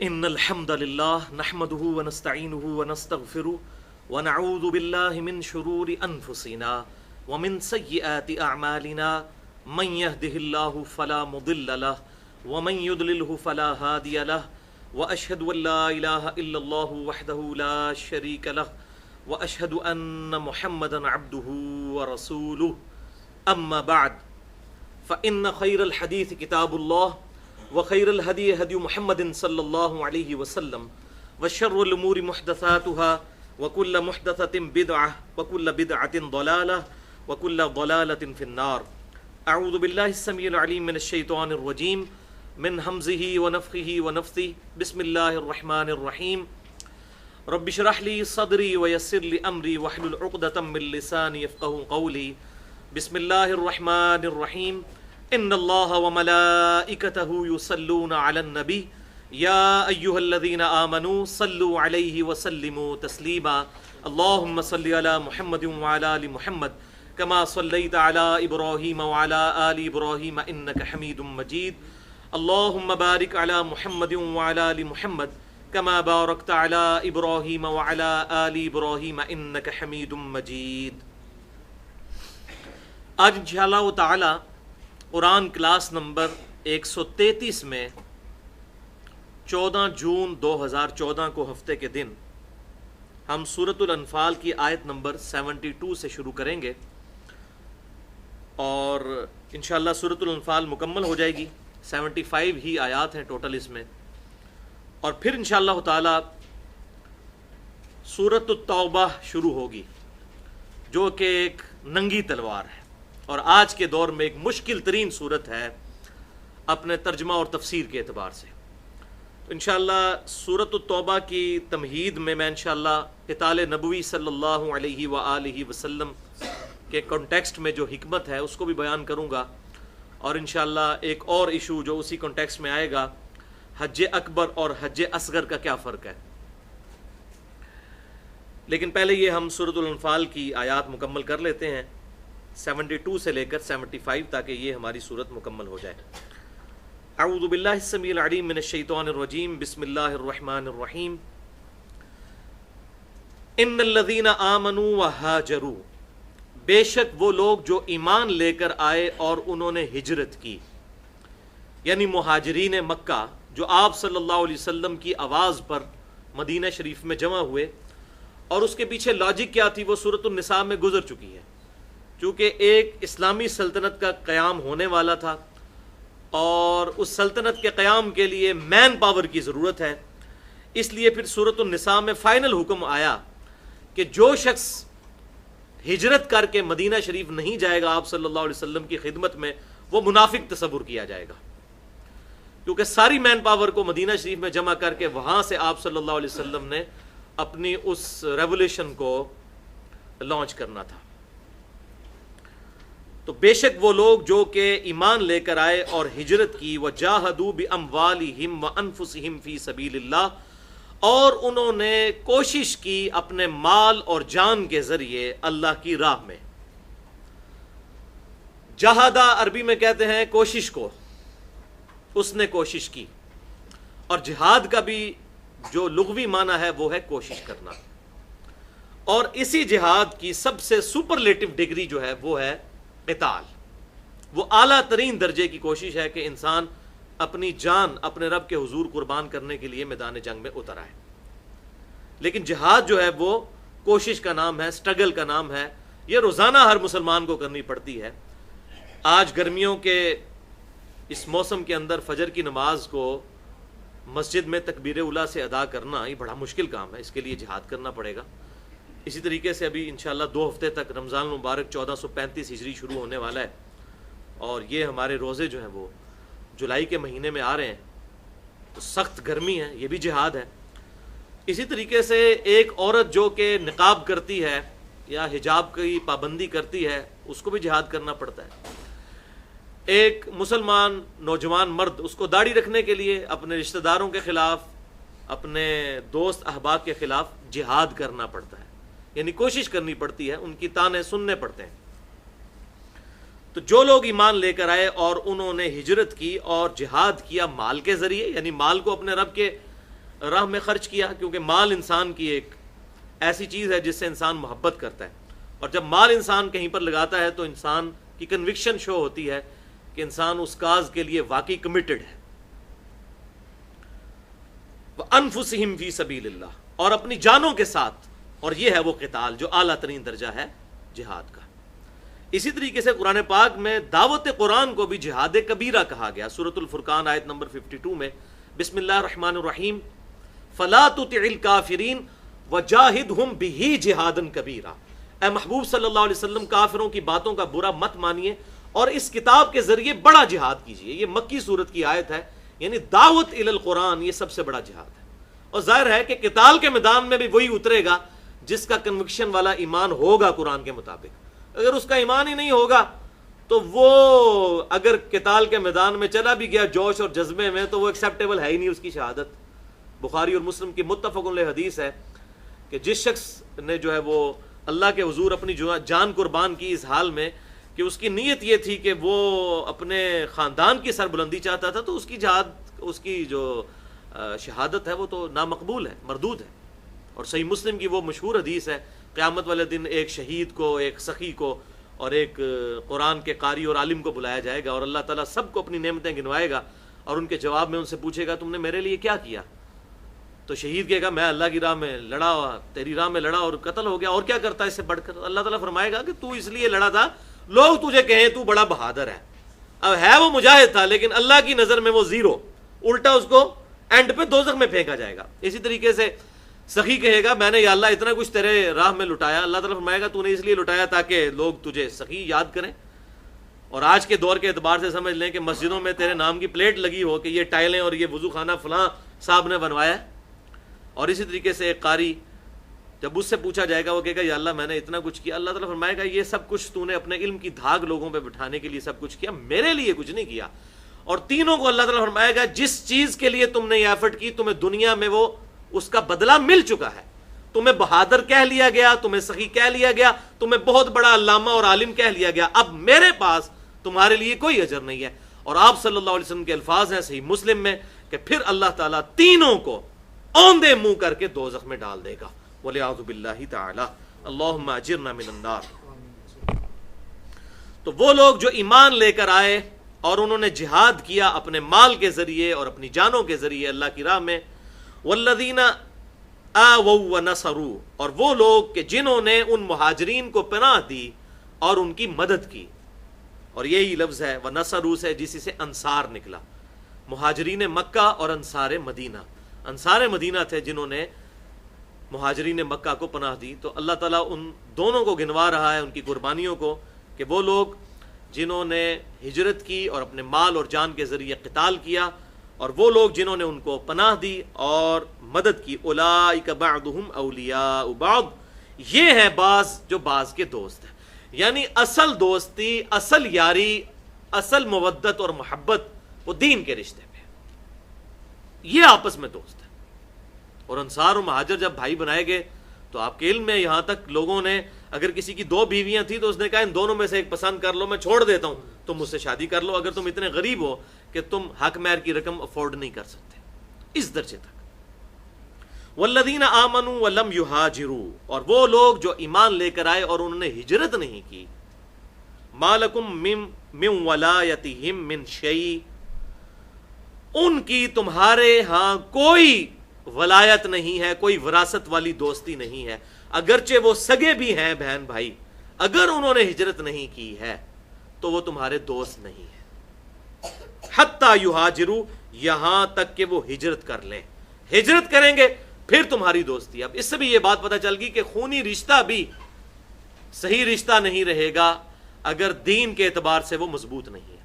ان الحمد للہ نحمده ونستعینه ونستغفره ونعوذ باللہ من شرور انفسنا ومن سیئات اعمالنا من يهده اللہ فلا مضل له ومن يضلله فلا هادی له واشهد ان لا الہ الا اللہ وحدہ لا شریک له واشهد ان محمدا عبدہ ورسولہ اما بعد فان خیر الحدیث کتاب اللہ وخیر الہدی ہدی محمد صلی اللہ علیہ وسلم وشر الامور محدثاتها وکل محدثۃ بدعہ وکل بدعۃ ضلالہ وکل ضلالۃ فی النار. اعوذ باللہ السمیع العلیم من الشیطان الرجیم من ہمزہ ونفخہ ونفثہ. بسم اللہ الرحمن الرحیم. رب اشرح لی صدری ویسر لی امری واحلل عقدۃ من لسانی یفقہوا قولی. بسم اللہ الرحمن الرحیم. ان اللہ وملائکتہ یصلون علی النبی یا ایہا الذین آمنوا صلوا علیہ وسلموا تسلیما. اللہم صل علی محمد وعلی آل محمد کما صلیت علی ابراہیم وعلی آل ابراہیم انک حمید مجید. اللہم بارک علی محمد وعلی آل محمد کما بارکت علی ابراہیم وعلی آل ابراہیم انک حمید مجید. آج انشاءاللہ تعالی قرآن کلاس نمبر 133 میں 14 جون 2014 کو ہفتے کے دن ہم سورۃ الانفال کی آیت نمبر 72 سے شروع کریں گے اور انشاءاللہ سورۃ الانفال مکمل ہو جائے گی. 75 ہی آیات ہیں ٹوٹل اس میں. اور پھر انشاءاللہ تعالی سورۃ التوبہ شروع ہوگی جو کہ ایک ننگی تلوار ہے اور آج کے دور میں ایک مشکل ترین صورت ہے اپنے ترجمہ اور تفسیر کے اعتبار سے. تو انشاءاللہ سورۃ التوبہ کی تمہید میں انشاءاللہ قتال نبوی صلی اللہ علیہ وآلہ وسلم کے کانٹیکسٹ میں جو حکمت ہے اس کو بھی بیان کروں گا اور انشاءاللہ ایک اور ایشو جو اسی کانٹیکسٹ میں آئے گا، حج اکبر اور حج اصغر کا کیا فرق ہے. لیکن پہلے یہ ہم سورۃ الانفال کی آیات مکمل کر لیتے ہیں 72 سے لے کر 75 تاکہ یہ ہماری صورت مکمل ہو جائے. اعوذ باللہ السمیع العلیم من الشیطان الرجیم. بسم اللہ الرحمن الرحیم. ان الذین آمنوا وہاجروا، بے شک وہ لوگ جو ایمان لے کر آئے اور انہوں نے ہجرت کی، یعنی مہاجرین مکہ جو آپ صلی اللہ علیہ وسلم کی آواز پر مدینہ شریف میں جمع ہوئے. اور اس کے پیچھے لاجک کیا تھی وہ سورۃ النساء میں گزر چکی ہے. چونکہ ایک اسلامی سلطنت کا قیام ہونے والا تھا اور اس سلطنت کے قیام کے لیے مین پاور کی ضرورت ہے، اس لیے پھر سورۃ النساء میں فائنل حکم آیا کہ جو شخص ہجرت کر کے مدینہ شریف نہیں جائے گا آپ صلی اللہ علیہ وسلم کی خدمت میں، وہ منافق تصور کیا جائے گا. کیونکہ ساری مین پاور کو مدینہ شریف میں جمع کر کے وہاں سے آپ صلی اللہ علیہ وسلم نے اپنی اس ریولیوشن کو لانچ کرنا تھا. تو بے شک وہ لوگ جو کہ ایمان لے کر آئے اور ہجرت کی، وجاہدوا باموالہم وانفسہم فی سبیل اللہ، اور انہوں نے کوشش کی اپنے مال اور جان کے ذریعے اللہ کی راہ میں. جہادہ عربی میں کہتے ہیں کوشش کو، اس نے کوشش کی. اور جہاد کا بھی جو لغوی معنی ہے وہ ہے کوشش کرنا. اور اسی جہاد کی سب سے سپرلیٹو ڈگری جو ہے وہ ہے قتال. وہ اعلیٰ ترین درجے کی کوشش ہے کہ انسان اپنی جان اپنے رب کے حضور قربان کرنے کے لیے میدان جنگ میں اتر آئے. لیکن جہاد جو ہے وہ کوشش کا نام ہے، سٹرگل کا نام ہے. یہ روزانہ ہر مسلمان کو کرنی پڑتی ہے. آج گرمیوں کے اس موسم کے اندر فجر کی نماز کو مسجد میں تکبیر اولیٰ سے ادا کرنا یہ بڑا مشکل کام ہے، اس کے لیے جہاد کرنا پڑے گا. اسی طریقے سے ابھی انشاءاللہ 2 ہفتے تک رمضان المبارک 1435 ہجری شروع ہونے والا ہے اور یہ ہمارے روزے جو ہیں وہ جولائی کے مہینے میں آ رہے ہیں. تو سخت گرمی ہے، یہ بھی جہاد ہے. اسی طریقے سے ایک عورت جو کہ نقاب کرتی ہے یا حجاب کی پابندی کرتی ہے اس کو بھی جہاد کرنا پڑتا ہے. ایک مسلمان نوجوان مرد اس کو داڑھی رکھنے کے لیے اپنے رشتہ داروں کے خلاف، اپنے دوست احباب کے خلاف جہاد کرنا پڑتا ہے، یعنی کوشش کرنی پڑتی ہے، ان کی تانے سننے پڑتے ہیں. تو جو لوگ ایمان لے کر آئے اور انہوں نے ہجرت کی اور جہاد کیا مال کے ذریعے، یعنی مال کو اپنے رب کے راہ میں خرچ کیا، کیونکہ مال انسان کی ایک ایسی چیز ہے جس سے انسان محبت کرتا ہے، اور جب مال انسان کہیں پر لگاتا ہے تو انسان کی کنوکشن شو ہوتی ہے کہ انسان اس کاز کے لیے واقعی کمیٹڈ ہے۔ وَأَنفُسِهِمْ فِي سَبِيلِ اللَّهِ، اور اپنی جانوں کے ساتھ، اور یہ ہے وہ قتال جو اعلیٰ ترین درجہ ہے جہاد کا۔ اسی طریقے سے قرآن پاک میں دعوت قرآن کو بھی جہاد کبیرہ کہا گیا۔ سورۃ الفرقان آیت نمبر 52 میں بسم اللہ الرحمن الرحیم فَلَا تُطِعِ الْكَافِرِينَ وَجَاهِدْهُمْ بِهِ جِهَادًا كَبِيرًا، اے محبوب صلی اللہ علیہ وسلم کافروں کی باتوں کا برا مت مانیے اور اس کتاب کے ذریعے بڑا جہاد کیجیے۔ یہ مکی صورت کی آیت ہے، یعنی دعوت الی القرآن یہ سب سے بڑا جہاد ہے۔ اور ظاہر ہے کہ قتال کے میدان میں بھی وہی اترے گا جس کا کنوکشن والا ایمان ہوگا قرآن کے مطابق۔ اگر اس کا ایمان ہی نہیں ہوگا تو وہ اگر قتال کے میدان میں چلا بھی گیا جوش اور جذبے میں تو وہ ایکسیپٹیبل ہے ہی نہیں اس کی شہادت۔ بخاری اور مسلم کی متفق علیہ حدیث ہے کہ جس شخص نے جو ہے وہ اللہ کے حضور اپنی جان قربان کی اس حال میں کہ اس کی نیت یہ تھی کہ وہ اپنے خاندان کی سربلندی چاہتا تھا، تو اس کی جہاد، اس کی جو شہادت ہے وہ تو نامقبول ہے، مردود ہے۔ اور صحیح مسلم کی وہ مشہور حدیث ہے، قیامت والے دن ایک شہید کو، ایک سخی کو اور ایک قرآن کے قاری اور عالم کو بلایا جائے گا، اور اللہ تعالیٰ سب کو اپنی نعمتیں گنوائے گا اور ان کے جواب میں ان سے پوچھے گا تم نے میرے لیے کیا کیا؟ تو شہید کہے گا میں اللہ کی راہ میں لڑا، تیری راہ میں لڑا اور قتل ہو گیا، اور کیا کرتا ہے اس سے بڑھ کر؟ اللہ تعالیٰ فرمائے گا کہ تو اس لیے لڑا تھا لوگ تجھے کہیں تو بڑا بہادر ہے۔ اب ہے وہ مجاہد تھا لیکن اللہ کی نظر میں وہ زیرو، الٹا اس کو اینڈ پہ دوزخ میں پھینکا جائے گا۔ اسی طریقے سے سخی کہے گا میں نے یا اللہ اتنا کچھ تیرے راہ میں لٹایا، اللہ تعالیٰ فرمائے گا تو نے اس لیے لٹایا تاکہ لوگ تجھے سخی یاد کریں۔ اور آج کے دور کے اعتبار سے سمجھ لیں کہ مسجدوں میں تیرے نام کی پلیٹ لگی ہو کہ یہ ٹائلیں اور یہ وضو خانہ فلاں صاحب نے بنوایا ہے۔ اور اسی طریقے سے ایک قاری جب اس سے پوچھا جائے گا وہ کہے گا یا اللہ میں نے اتنا کچھ کیا، اللہ تعالیٰ فرمائے گا یہ سب کچھ تو نے اپنے علم کی دھاگ لوگوں پہ بٹھانے کے لیے سب کچھ کیا، میرے لیے کچھ نہیں کیا۔ اور تینوں کو اللہ تعالیٰ فرمائے گا جس چیز کے لیے تم نے یہ ایفرٹ کی تمہیں دنیا میں وہ اس کا بدلہ مل چکا ہے۔ تمہیں بہادر کہہ لیا گیا، تمہیں سخی کہہ لیا گیا، تمہیں بہت بڑا علامہ اور عالم کہہ لیا گیا، اب میرے پاس تمہارے لیے کوئی اجر نہیں ہے۔ اور آپ صلی اللہ علیہ وسلم کے الفاظ ہیں صحیح مسلم میں کہ پھر اللہ تعالیٰ تینوں کو اوندے منہ کر کے دوزخ میں ڈال دے گا، وَلِعَوْذُ بِاللَّهِ تَعَالَى اللہم اجرنا من النار۔ تو وہ لوگ جو ایمان لے کر آئے اور انہوں نے جہاد کیا اپنے مال کے ذریعے اور اپنی جانوں کے ذریعے اللہ کی راہ میں، والذین آووا ونصروا، اور وہ لوگ کہ جنہوں نے ان مہاجرین کو پناہ دی اور ان کی مدد کی، اور یہی لفظ ہے ونصروا سے جسی سے انصار نکلا، مہاجرین مکہ اور انصار مدینہ۔ انصار مدینہ تھے جنہوں نے مہاجرین مکہ کو پناہ دی، تو اللہ تعالیٰ ان دونوں کو گنوا رہا ہے ان کی قربانیوں کو کہ وہ لوگ جنہوں نے ہجرت کی اور اپنے مال اور جان کے ذریعے قتال کیا، اور وہ لوگ جنہوں نے ان کو پناہ دی اور مدد کی، اولئک بعضهم اولیاء بعض، یہ ہیں بعض جو بعض کے دوست ہیں۔ یعنی اصل دوستی، اصل یاری، اصل مودت اور محبت وہ دین کے رشتے میں، یہ آپس میں دوست ہیں۔ اور انصار و مہاجر جب بھائی بنائے گئے تو آپ کے علم میں یہاں تک لوگوں نے اگر کسی کی 2 بیویاں تھیں تو اس نے کہا ان دونوں میں سے ایک پسند کر لو، میں چھوڑ دیتا ہوں، تم مجھ سے شادی کر لو اگر تم اتنے غریب ہو کہ تم حق مہر کی رقم افورڈ نہیں کر سکتے، اس درجے تک۔ والذین آمنوا ولم یہاجروا، اور وہ لوگ جو ایمان لے کر آئے اور انہوں نے ہجرت نہیں کی، ما لکم من ولایتہم من شیء، ان کی تمہارے ہاں کوئی ولایت نہیں ہے، کوئی وراثت والی دوستی نہیں ہے، اگرچہ وہ سگے بھی ہیں بہن بھائی، اگر انہوں نے ہجرت نہیں کی ہے تو وہ تمہارے دوست نہیں ہے۔ حتی یہاجروا، یہاں تک کہ وہ ہجرت کر لیں، ہجرت کریں گے پھر تمہاری دوستی۔ اب اس سے بھی یہ بات پتہ چل گئی کہ خونی رشتہ بھی صحیح رشتہ نہیں رہے گا اگر دین کے اعتبار سے وہ مضبوط نہیں ہے۔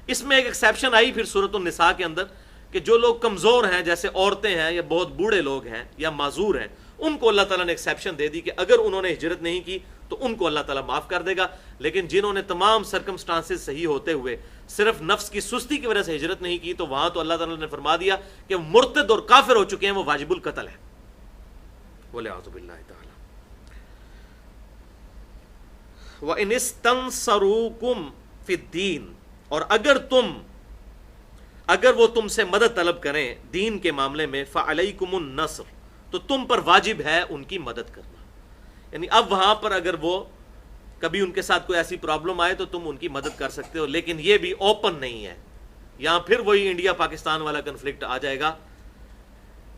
اس میں ایک ایکسیپشن آئی پھر سورۃ النساء کے اندر کہ جو لوگ کمزور ہیں جیسے عورتیں ہیں یا بہت بوڑھے لوگ ہیں یا معذور ہیں، ان کو اللہ تعالیٰ نے ایکسیپشن دے دی کہ اگر انہوں نے ہجرت نہیں کی تو ان کو اللہ تعالیٰ معاف کر دے گا، لیکن جنہوں نے تمام سرکمسٹانسز صحیح ہوتے ہوئے صرف نفس کی سستی کی وجہ سے ہجرت نہیں کی تو وہاں تو اللہ تعالیٰ نے فرما دیا کہ مرتد اور کافر ہو چکے ہیں، وہ واجب القتل ہے۔ وَلِعَوْذُ بِاللَّهِ تَعَالَى وَإِنِ اسْتَنصَرُوكُمْ فِي الدِّينِ، اور اگر تم اگر وہ تم سے مدد طلب کریں دین کے معاملے میں فعلیکم النصر، تو تم پر واجب ہے ان کی مدد کرنا. یعنی اب وہاں پر اگر وہ کبھی ان کے ساتھ کوئی ایسی پرابلم آئے تو تم ان کی مدد کر سکتے ہو، لیکن یہ بھی اوپن نہیں ہے. یہاں پھر وہی انڈیا پاکستان والا کنفلکٹ آ جائے گا.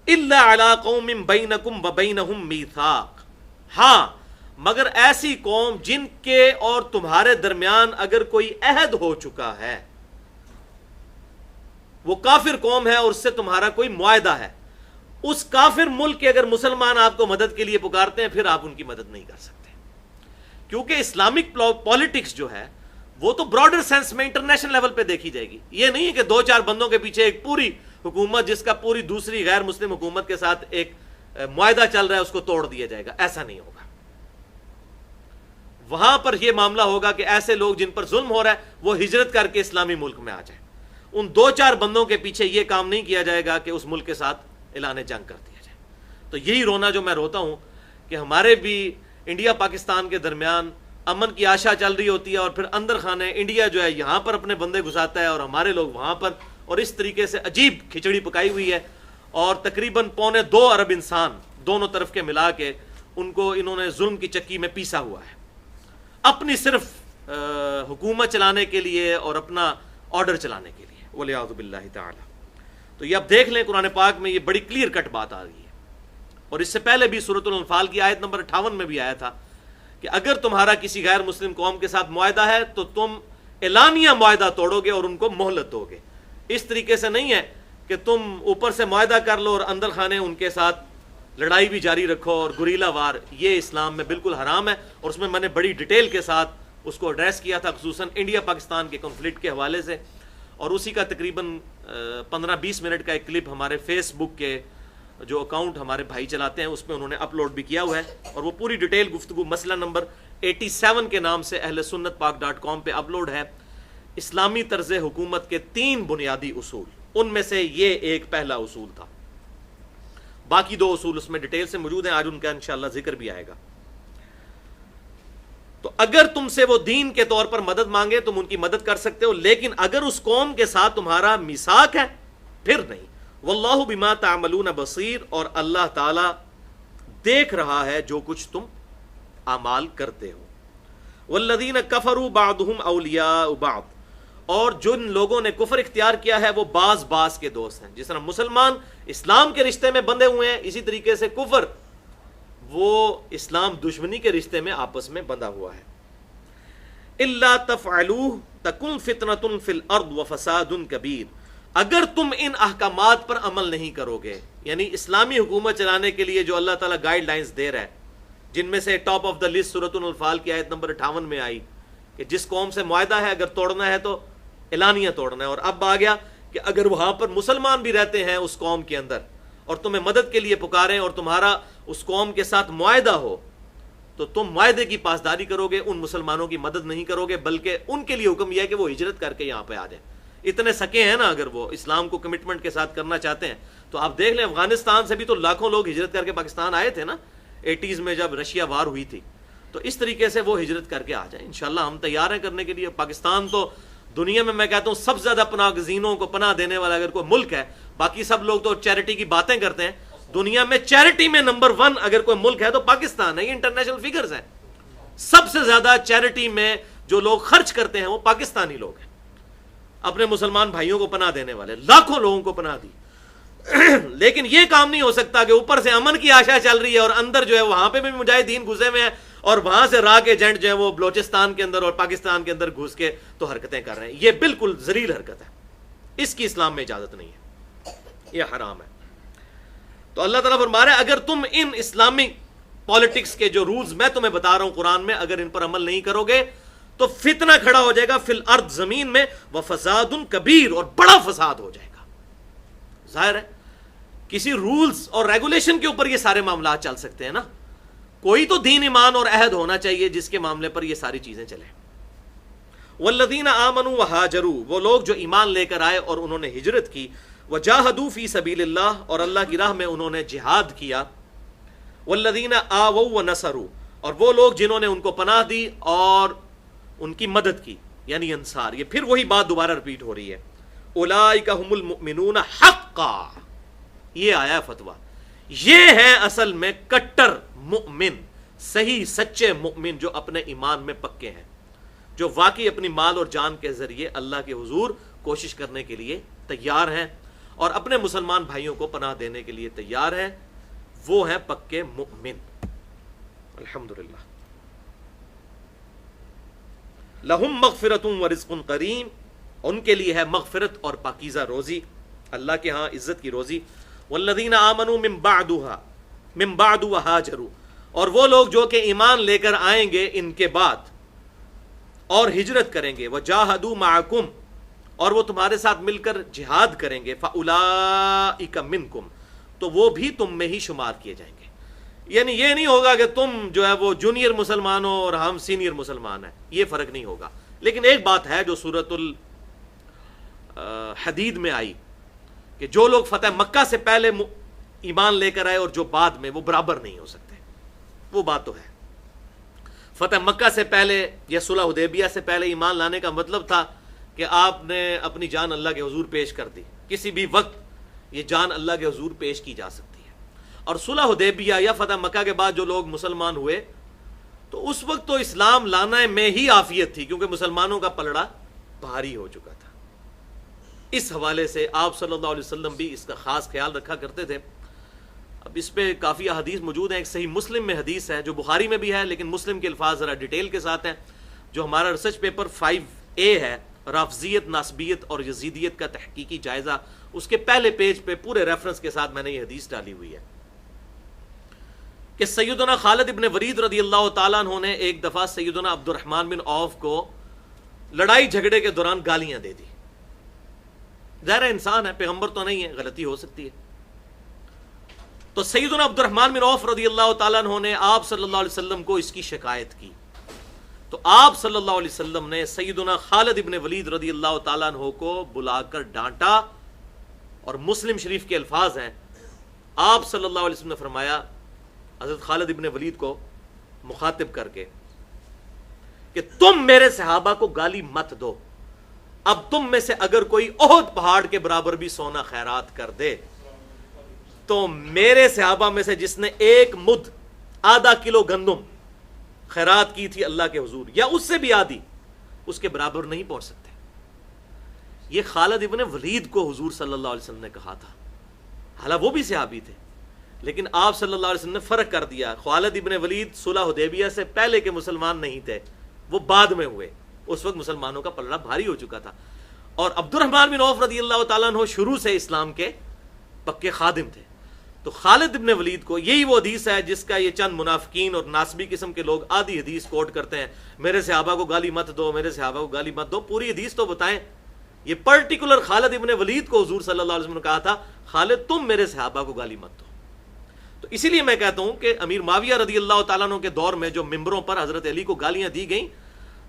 الا علی قوم بینکم وبینہم میثاق، ہاں مگر ایسی قوم جن کے اور تمہارے درمیان اگر کوئی عہد ہو چکا ہے، وہ کافر قوم ہے اور اس سے تمہارا کوئی معاہدہ ہے، اس کافر ملک کے اگر مسلمان آپ کو مدد کے لیے پکارتے ہیں پھر آپ ان کی مدد نہیں کر سکتے. کیونکہ اسلامک پالیٹکس جو ہے وہ تو براڈر سینس میں انٹرنیشنل لیول پہ دیکھی جائے گی. یہ نہیں ہے کہ دو چار بندوں کے پیچھے ایک پوری حکومت جس کا پوری دوسری غیر مسلم حکومت کے ساتھ ایک معاہدہ چل رہا ہے اس کو توڑ دیا جائے گا. ایسا نہیں ہوگا. وہاں پر یہ معاملہ ہوگا کہ ایسے لوگ جن پر ظلم ہو رہا ہے وہ ہجرت کر کے اسلامی ملک میں آ جائیں. ان دو چار بندوں کے پیچھے یہ کام نہیں کیا جائے گا کہ اس ملک کے ساتھ اعلان جنگ کر دیا جائے. تو یہی رونا جو میں روتا ہوں کہ ہمارے بھی انڈیا پاکستان کے درمیان امن کی آشا چل رہی ہوتی ہے اور پھر اندر خانے انڈیا جو ہے یہاں پر اپنے بندے گھساتا ہے اور ہمارے لوگ وہاں پر، اور اس طریقے سے عجیب کھچڑی پکائی ہوئی ہے. اور تقریباً 2.25 ارب انسان دونوں طرف کے ملا کے ان کو انہوں نے ظلم کی چکی میں پیسا ہوا ہے اپنی صرف حکومت چلانے کے لیے اور اپنا آرڈر چلانے کے لیے، والعیاذ باللہ تعالی. تو یہ اب دیکھ لیں قرآن پاک میں یہ بڑی کلیئر کٹ بات آ رہی ہے. اور اس سے پہلے بھی سورۃ الانفال کی آیت نمبر 58 میں بھی آیا تھا کہ اگر تمہارا کسی غیر مسلم قوم کے ساتھ معاہدہ ہے تو تم اعلانیہ معاہدہ توڑو گے اور ان کو مہلت دو گے. اس طریقے سے نہیں ہے کہ تم اوپر سے معاہدہ کر لو اور اندر خانے ان کے ساتھ لڑائی بھی جاری رکھو اور گریلا وار. یہ اسلام میں بالکل حرام ہے اور اس میں نے بڑی ڈیٹیل کے ساتھ اس کو ایڈریس کیا تھا، خصوصاً انڈیا پاکستان کے کنفلکٹ کے حوالے سے. اور اسی کا تقریباً 15-20 منٹ کا ایک کلپ ہمارے فیس بک کے جو اکاؤنٹ ہمارے بھائی چلاتے ہیں اس میں انہوں نے اپلوڈ بھی کیا ہوا ہے. اور وہ پوری ڈیٹیل گفتگو مسئلہ نمبر 87 کے نام سے اہل سنت پاک.com پہ اپلوڈ ہے. اسلامی طرز حکومت کے 3 بنیادی اصول، ان میں سے یہ ایک پہلا اصول تھا. باقی 2 اصول اس میں ڈیٹیل سے موجود ہیں، آج ان کا انشاءاللہ ذکر بھی آئے گا. تو اگر تم سے وہ دین کے طور پر مدد مانگے تم ان کی مدد کر سکتے ہو، لیکن اگر اس قوم کے ساتھ تمہارا میثاق ہے پھر نہیں. واللہ بما تعملون بصیر، اور اللہ تعالی دیکھ رہا ہے جو کچھ تم اعمال کرتے ہو. والذین کفروا بعضهم اولیاء بعض، اور جن لوگوں نے کفر اختیار کیا ہے وہ بعض کے دوست ہیں. جس طرح مسلمان اسلام کے رشتے میں بندھے ہوئے ہیں، اسی طریقے سے کفر وہ اسلام دشمنی کے رشتے میں آپس میں بندھا ہوا ہے. الا تفعلوه تکن فتنۃ فی الارض وفساد کبیر، اگر تم ان احکامات پر عمل نہیں کرو گے، یعنی اسلامی حکومت چلانے کے لیے جو اللہ تعالیٰ گائیڈ لائنز دے رہا ہے، جن میں سے ٹاپ آف دا لسٹ سورۃ الانفال کی آیت نمبر 58 میں آئی کہ جس قوم سے معاہدہ ہے اگر توڑنا ہے تو اعلانیہ توڑنا ہے. اور اب آ گیا کہ اگر وہاں پر مسلمان بھی رہتے ہیں اس قوم کے اندر اور تمہیں مدد کے لیے پکاریں اور تمہارا اس قوم کے ساتھ معاہدہ ہو تو تم معاہدے کی پاسداری کرو گے، ان مسلمانوں کی مدد نہیں کرو گے، بلکہ ان کے لیے حکم یہ ہے کہ وہ ہجرت کر کے یہاں پہ آ جائیں. اتنے سکے ہیں نا اگر وہ اسلام کو کمٹمنٹ کے ساتھ کرنا چاہتے ہیں. تو آپ دیکھ لیں افغانستان سے بھی تو لاکھوں لوگ ہجرت کر کے پاکستان آئے تھے نا 80s میں جب رشیا وار ہوئی تھی. تو اس طریقے سے وہ ہجرت کر کے آ جائیں. انشاءاللہ ہم تیار ہیں کرنے کے لیے. پاکستان تو دنیا میں کہتا ہوں سب سے زیادہ پناہ گزینوں کو پناہ دینے والا اگر کوئی ملک ہے، باقی سب لوگ تو چیریٹی کی باتیں کرتے ہیں، دنیا میں چیریٹی میں نمبر 1 اگر کوئی ملک ہے تو پاکستان ہے. یہ انٹرنیشنل فگرز ہیں. سب سے زیادہ چیریٹی میں جو لوگ خرچ کرتے ہیں وہ پاکستانی لوگ ہیں، اپنے مسلمان بھائیوں کو پناہ دینے والے، لاکھوں لوگوں کو پناہ دی. لیکن یہ کام نہیں ہو سکتا کہ اوپر سے امن کی آشا چل رہی ہے اور اندر جو ہے وہاں پہ بھی مجاہدین گھسے ہوئے ہیں اور وہاں سے راک ایجنٹ جو ہے وہ بلوچستان کے اندر اور پاکستان کے اندر گھس کے تو حرکتیں کر رہے ہیں. یہ بالکل ذلیل حرکت ہے، اس کی اسلام میں اجازت نہیں ہے، یہ حرام ہے. تو اللہ تعالیٰ فرما رہا ہے اگر تم ان اسلامک پالیٹکس کے جو رولز میں تمہیں بتا رہا ہوں قرآن میں اگر ان پر عمل نہیں کرو گے تو فتنہ کھڑا ہو جائے گا فی الارض، زمین میں، وفساد کبیر، اور بڑا فساد ہو جائے گا. ظاہر ہے کسی رولز اور ریگولیشن کے اوپر یہ سارے معاملات چل سکتے ہیں نا، کوئی تو دین ایمان اور عہد ہونا چاہیے جس کے معاملے پر یہ ساری چیزیں چلیں. والذین آمنوا وہاجروا، وہ لوگ جو ایمان لے کر آئے اور انہوں نے ہجرت کی، وجاہدوا فی سبیل اللہ، اور اللہ کی راہ میں انہوں نے جہاد کیا. والذین آووا ونصروا، اور وہ لوگ جنہوں نے ان کو پناہ دی اور ان کی مدد کی، یعنی انصار. یہ پھر وہی بات دوبارہ رپیٹ ہو رہی ہے. اولئک هم المؤمنون حقا، یہ آیا فتویٰ، یہ ہے اصل میں کٹر مؤمن، صحیح سچے مؤمن جو اپنے ایمان میں پکے ہیں، جو واقعی اپنی مال اور جان کے ذریعے اللہ کے حضور کوشش کرنے کے لیے تیار ہیں اور اپنے مسلمان بھائیوں کو پناہ دینے کے لیے تیار ہیں، وہ ہیں پکے مؤمن۔ الحمدللہ۔ لہم مغفرۃ ورزق کریم، ان کے لیے ہے مغفرت اور پاکیزہ روزی، اللہ کے ہاں عزت کی روزی۔ والذین آمنوا من بعد وہاجروا، اور وہ لوگ جو کہ ایمان لے کر آئیں گے ان کے بعد اور ہجرت کریں گے، وجاہدوا معکم، اور وہ تمہارے ساتھ مل کر جہاد کریں گے، فاولئک منکم، تو وہ بھی تم میں ہی شمار کیے جائیں گے۔ یعنی یہ نہیں ہوگا کہ تم جو ہے وہ جونیئر مسلمان ہو اور ہم سینئر مسلمان ہیں، یہ فرق نہیں ہوگا۔ لیکن ایک بات ہے جو سورۃ الحدید میں آئی کہ جو لوگ فتح مکہ سے پہلے ایمان لے کر آئے اور جو بعد میں، وہ برابر نہیں ہو سکتے، وہ بات تو ہے۔ فتح مکہ سے پہلے یا صلح حدیبیہ سے پہلے ایمان لانے کا مطلب تھا کہ آپ نے اپنی جان اللہ کے حضور پیش کر دی، کسی بھی وقت یہ جان اللہ کے حضور پیش کی جا سکتی ہے۔ اور صلح حدیبیہ یا فتح مکہ کے بعد جو لوگ مسلمان ہوئے تو اس وقت تو اسلام لانے میں ہی عافیت تھی، کیونکہ مسلمانوں کا پلڑا بھاری ہو چکا تھا۔ اس حوالے سے آپ صلی اللہ علیہ وسلم بھی اس کا خاص خیال رکھا کرتے تھے۔ اب اس پہ کافی احادیث موجود ہیں، ایک صحیح مسلم میں حدیث ہے جو بخاری میں بھی ہے لیکن مسلم کے الفاظ ذرا ڈیٹیل کے ساتھ ہیں، جو ہمارا ریسرچ پیپر 5A ہے، رافضیت، ناسبیت اور یزیدیت کا تحقیقی جائزہ، اس کے پہلے پیج پہ پورے ریفرنس کے ساتھ میں نے یہ حدیث ڈالی ہوئی ہے کہ سیدنا خالد ابن ولید رضی اللہ تعالیٰ عنہ نے ایک دفعہ سیدنا عبد الرحمن بن عوف کو لڑائی جھگڑے کے دوران گالیاں دے دی۔ ظاہر انسان ہے، پیغمبر تو نہیں ہے، غلطی ہو سکتی ہے۔ تو سیدنا عبد الرحمن بن عوف رضی اللہ تعالیٰ عنہ نے آپ صلی اللہ علیہ وسلم کو اس کی شکایت کی، تو آپ صلی اللہ علیہ وسلم نے سیدنا خالد ابن ولید رضی اللہ تعالیٰ عنہ کو بلا کر ڈانٹا، اور مسلم شریف کے الفاظ ہیں، آپ صلی اللہ علیہ وسلم نے فرمایا حضرت خالد ابن ولید کو مخاطب کر کے کہ تم میرے صحابہ کو گالی مت دو، اب تم میں سے اگر کوئی احد پہاڑ کے برابر بھی سونا خیرات کر دے تو میرے صحابہ میں سے جس نے ایک مد آدھا کلو گندم خیرات کی تھی اللہ کے حضور یا اس سے بھی آدھی، اس کے برابر نہیں پہنچ سکتے۔ یہ خالد ابن ولید کو حضور صلی اللہ علیہ وسلم نے کہا تھا، حالانکہ وہ بھی صحابی تھے، لیکن آپ صلی اللہ علیہ وسلم نے فرق کر دیا۔ خالد ابن ولید صلح حدیبیہ سے پہلے کے مسلمان نہیں تھے، وہ بعد میں ہوئے، اس وقت مسلمانوں کا پلڑا بھاری ہو چکا تھا۔ اور عبد الرحمن بن عوف رضی اللہ تعالیٰ عنہ شروع سے اسلام کے پکے خادم تھے۔ تو خالد ابن ولید کو، یہی وہ حدیث ہے جس کا یہ چند منافقین اور ناسبی قسم کے لوگ آدھی حدیث کوٹ کرتے ہیں، میرے صحابہ کو گالی مت دو، میرے صحابہ کو گالی مت دو، پوری حدیث تو بتائیں۔ یہ پرٹیکولر خالد ابن ولید کو حضور صلی اللہ علیہ وسلم نے کہا تھا خالد تم میرے صحابہ کو گالی مت دو۔ تو اسی لیے میں کہتا ہوں کہ امیر معاویہ رضی اللہ تعالیٰ عنہ کے دور میں جو ممبروں پر حضرت علی کو گالیاں دی گئیں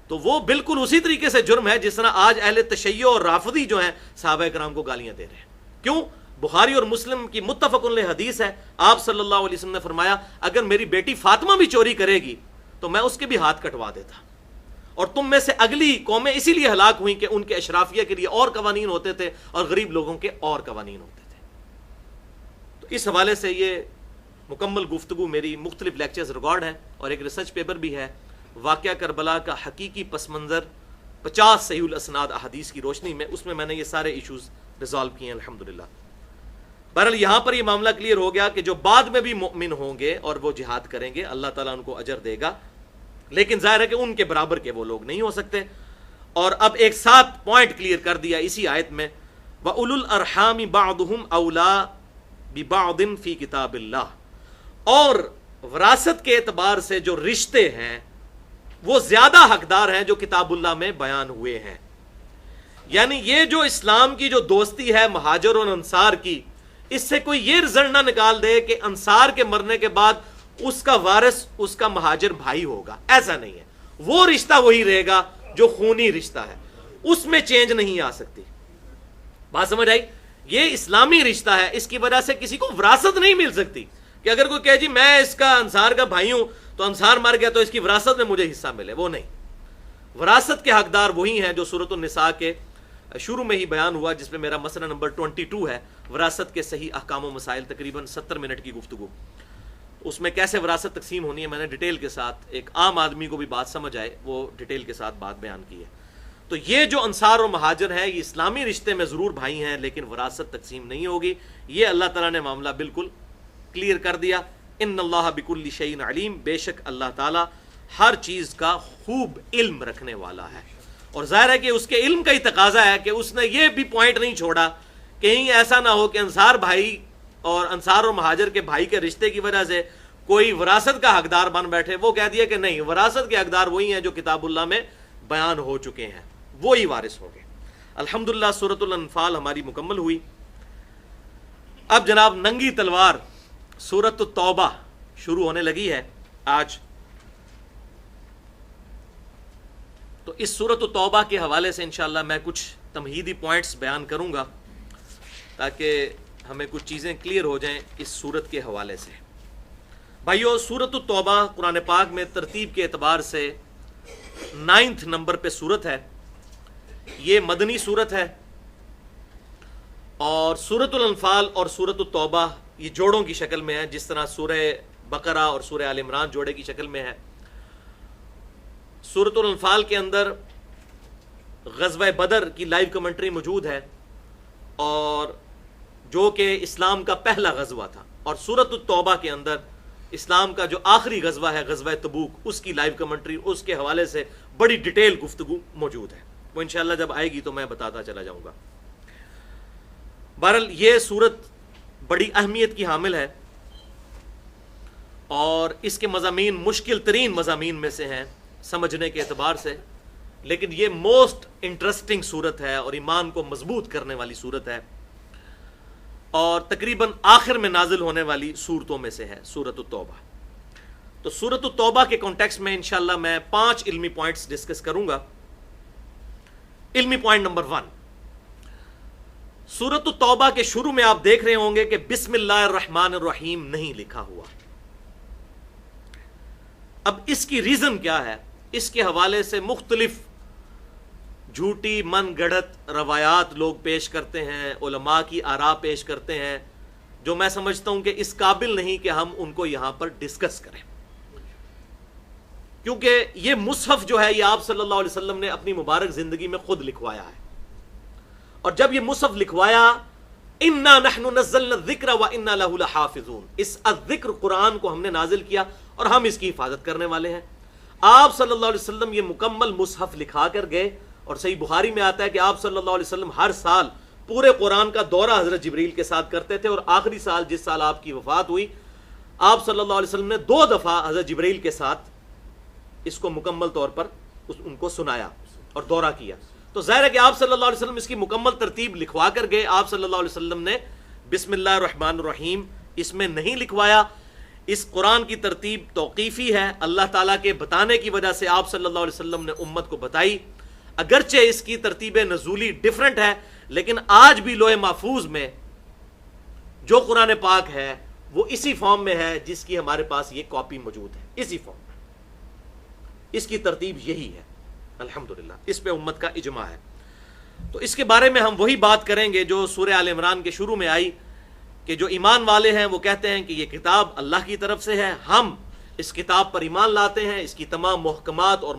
تو وہ بالکل اسی طریقے سے جرم ہے جس طرح آج اہل تشیع اور رافضی جو ہیں صحابہ کرام کو گالیاں دے رہے ہیں۔ کیوں؟ بخاری اور مسلم کی متفق علیہ حدیث ہے، آپ صلی اللہ علیہ وسلم نے فرمایا اگر میری بیٹی فاطمہ بھی چوری کرے گی تو میں اس کے بھی ہاتھ کٹوا دیتا، اور تم میں سے اگلی قومیں اسی لیے ہلاک ہوئیں کہ ان کے اشرافیہ کے لیے اور قوانین ہوتے تھے اور غریب لوگوں کے اور قوانین ہوتے تھے۔ تو اس حوالے سے یہ مکمل گفتگو میری مختلف لیکچرز ریکارڈ ہے، اور ایک ریسرچ پیپر بھی ہے، واقعہ کربلا کا حقیقی پس منظر 50 صحیح الاسناد احادیث کی روشنی میں، اس میں میں نے یہ سارے ایشوز ریزالو کیے ہیں الحمدللہ۔ بہرحال یہاں پر یہ معاملہ کلیئر ہو گیا کہ جو بعد میں بھی مؤمن ہوں گے اور وہ جہاد کریں گے اللہ تعالیٰ ان کو اجر دے گا، لیکن ظاہر ہے کہ ان کے برابر کے وہ لوگ نہیں ہو سکتے۔ اور اب ایک ساتھ پوائنٹ کلیئر کر دیا اسی آیت میں، وَأُولُو الْأَرْحَامِ بَعْضُهُمْ أَوْلَىٰ بِبَعْضٍ فِي كِتَابِ اللَّهِ، اور وراثت کے اعتبار سے جو رشتے ہیں وہ زیادہ حقدار ہیں جو کتاب اللہ میں بیان ہوئے ہیں۔ یعنی یہ جو اسلام کی جو دوستی ہے مہاجر اور انصار کی، اس سے کوئی یہ رزلٹ نہ نکال دے کہ انصار کے مرنے کے بعد اس کا وارث اس کا مہاجر بھائی ہوگا، ایسا نہیں ہے، وہ رشتہ وہی رہے گا جو خونی رشتہ ہے، اس میں چینج نہیں آ سکتی۔ بات سمجھ آئی؟ یہ اسلامی رشتہ ہے، اس کی وجہ سے کسی کو وراثت نہیں مل سکتی کہ اگر کوئی کہے جی میں اس کا انصار کا بھائی ہوں تو انصار مر گیا تو اس کی وراثت میں مجھے حصہ ملے، وہ نہیں۔ وراثت کے حقدار وہی ہیں جو سورۃ النساء کے شروع میں ہی بیان ہوا، جس میں میرا مسئلہ نمبر 22 ہے، وراثت کے صحیح احکام و مسائل، تقریباً 70 منٹ کی گفتگو۔ اس میں کیسے وراثت تقسیم ہونی ہے میں نے ڈیٹیل کے ساتھ، ایک عام آدمی کو بھی بات سمجھ آئے وہ ڈیٹیل کے ساتھ بات بیان کی ہے۔ تو یہ جو انصار اور مہاجر ہیں یہ اسلامی رشتے میں ضرور بھائی ہیں، لیکن وراثت تقسیم نہیں ہوگی۔ یہ اللہ تعالیٰ نے معاملہ بالکل کلیئر کر دیا۔ ان اللہ بکل شیء علیم، بے شک اللہ تعالیٰ ہر چیز کا خوب علم رکھنے والا ہے۔ اور ظاہر ہے کہ اس کے علم کا ہی تقاضا ہے کہ اس نے یہ بھی پوائنٹ نہیں چھوڑا، کہیں ایسا نہ ہو کہ انصار بھائی اور انصار اور مہاجر کے بھائی کے رشتے کی وجہ سے کوئی وراثت کا حقدار بن بیٹھے۔ وہ کہہ دیا کہ نہیں، وراثت کے حقدار وہی ہیں جو کتاب اللہ میں بیان ہو چکے ہیں، وہی وارث ہو گئے۔ الحمدللہ سورۃ الانفال ہماری مکمل ہوئی۔ اب جناب ننگی تلوار سورۃ التوبہ شروع ہونے لگی ہے آج۔ تو اس سورۃ التوبہ کے حوالے سے انشاءاللہ میں کچھ تمہیدی پوائنٹس بیان کروں گا تاکہ ہمیں کچھ چیزیں کلیئر ہو جائیں اس سورت کے حوالے سے۔ بھائیو، سورۃ التوبہ قرآن پاک میں ترتیب کے اعتبار سے 9 نمبر پہ سورت ہے۔ یہ مدنی سورت ہے، اور سورۃ الانفال اور سورۃ التوبہ یہ جوڑوں کی شکل میں ہے، جس طرح سورہ بقرہ اور سورہ آل عمران جوڑے کی شکل میں ہے۔ سورۃ الانفال کے اندر غزوہ بدر کی لائیو کمنٹری موجود ہے، اور جو کہ اسلام کا پہلا غزوہ تھا، اور سورۃ التوبہ کے اندر اسلام کا جو آخری غزوہ ہے غزوہ تبوک، اس کی لائیو کمنٹری، اس کے حوالے سے بڑی ڈیٹیل گفتگو موجود ہے۔ وہ انشاءاللہ جب آئے گی تو میں بتاتا چلا جاؤں گا۔ بہرحال یہ سورت بڑی اہمیت کی حامل ہے، اور اس کے مضامین مشکل ترین مضامین میں سے ہیں سمجھنے کے اعتبار سے، لیکن یہ موسٹ انٹرسٹنگ سورت ہے اور ایمان کو مضبوط کرنے والی سورت ہے، اور تقریباً آخر میں نازل ہونے والی سورتوں میں سے ہے سورۃ التوبہ۔ تو سورۃ التوبہ کے کانٹیکسٹ میں انشاءاللہ میں 5 علمی پوائنٹس ڈسکس کروں گا۔ علمی پوائنٹ نمبر 1، سورۃ التوبہ کے شروع میں آپ دیکھ رہے ہوں گے کہ بسم اللہ الرحمن الرحیم نہیں لکھا ہوا۔ اب اس کی ریزن کیا ہے؟ اس کے حوالے سے مختلف جھوٹی من گڑھت روایات لوگ پیش کرتے ہیں، علماء کی آراء پیش کرتے ہیں، جو میں سمجھتا ہوں کہ اس قابل نہیں کہ ہم ان کو یہاں پر ڈسکس کریں، کیونکہ یہ مصحف جو ہے یہ آپ صلی اللہ علیہ وسلم نے اپنی مبارک زندگی میں خود لکھوایا ہے، اور جب یہ مصحف لکھوایا اِنَّا نَحْنُ نَزَّلْنَا الذِّكْرَ وَإِنَّا لَهُ لَحَافِظُونَ، اس الذکر قرآن کو ہم نے نازل کیا اور ہم اس کی حفاظت کرنے والے ہیں۔ آپ صلی اللہ علیہ وسلم یہ مکمل مصحف لکھا کر گئے، اور صحیح بخاری میں آتا ہے کہ آپ صلی اللہ علیہ وسلم ہر سال پورے قرآن کا دورہ حضرت جبریل کے ساتھ کرتے تھے، اور آخری سال جس سال آپ کی وفات ہوئی، آپ صلی اللہ علیہ وسلم نے 2 دفعہ حضرت جبریل کے ساتھ اس کو مکمل طور پر ان کو سنایا اور دورہ کیا۔ تو ظاہر ہے کہ آپ صلی اللہ علیہ وسلم اس کی مکمل ترتیب لکھوا کر گئے۔ آپ صلی اللہ علیہ وسلم نے بسم اللہ الرحمن الرحیم اس میں نہیں لکھوایا۔ اس قرآن کی ترتیب توقیفی ہے، اللہ تعالیٰ کے بتانے کی وجہ سے آپ صلی اللہ علیہ وسلم نے امت کو بتائی، اگرچہ اس کی ترتیب نزولی ڈیفرنٹ ہے، لیکن آج بھی لوح محفوظ میں جو قرآن پاک ہے وہ اسی فارم میں ہے جس کی ہمارے پاس یہ کاپی موجود ہے، اسی فارم میں اس کی ترتیب یہی ہے الحمدللہ، اس پہ امت کا اجماع ہے۔ تو اس کے بارے میں ہم وہی بات کریں گے جو سورہ آل عمران کے شروع میں آئی، کہ جو ایمان والے ہیں وہ کہتے ہیں کہ یہ کتاب اللہ کی طرف سے ہے، ہم اس کتاب پر ایمان لاتے ہیں، اس کی تمام محکمات اور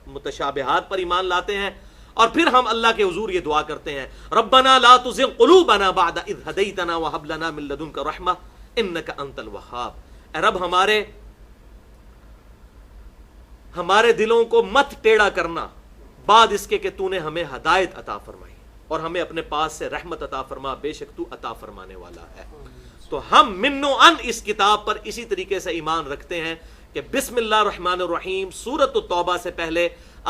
متشابہات پر ایمان لاتے ہیں، اور پھر ہم اللہ کے حضور یہ دعا کرتے ہیں ربنا لا تزغ قلوبنا بعد اذ ہدیتنا وہب لنا من لدنک رحمہ انک انت الوہاب، اے رب ہمارے دلوں کو مت ٹیڑھا کرنا بعد اس کے کہ تو نے ہمیں ہدایت عطا فرمائی، اور ہمیں اپنے پاس سے رحمت عطا فرما، بے شک تو عطا فرمانے والا ہے۔ تو ہم من و ان اس کتاب پر اسی طریقے سے ایمان رکھتے ہیں کہ بسم اللہ الرحمن الرحیم سورۃ التوبہ سے پہلے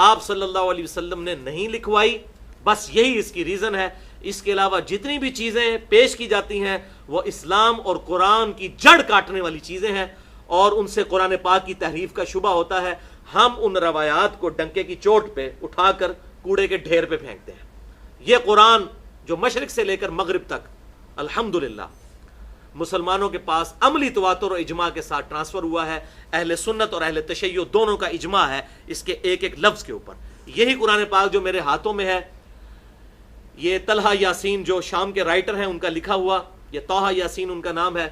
آپ صلی اللہ علیہ وسلم نے نہیں لکھوائی، بس یہی اس کی ریزن ہے۔ اس کے علاوہ جتنی بھی چیزیں پیش کی جاتی ہیں وہ اسلام اور قرآن کی جڑ کاٹنے والی چیزیں ہیں، اور ان سے قرآن پاک کی تحریف کا شبہ ہوتا ہے۔ ہم ان روایات کو ڈنکے کی چوٹ پہ اٹھا کر کوڑے کے ڈھیر پہ پھینکتے ہیں۔ یہ قرآن جو مشرق سے لے کر مغرب تک الحمدللہ مسلمانوں کے پاس عملی تواتر و اجماع کے ساتھ ٹرانسفر ہوا ہے، اہل سنت اور اہل تشیع دونوں کا اجماع ہے اس کے ایک ایک لفظ کے اوپر۔ یہی قرآن پاک جو میرے ہاتھوں میں ہے، یہ طلحہ یاسین جو شام کے رائٹر ہیں ان کا لکھا ہوا، یہ طہ یاسین ان کا نام ہے،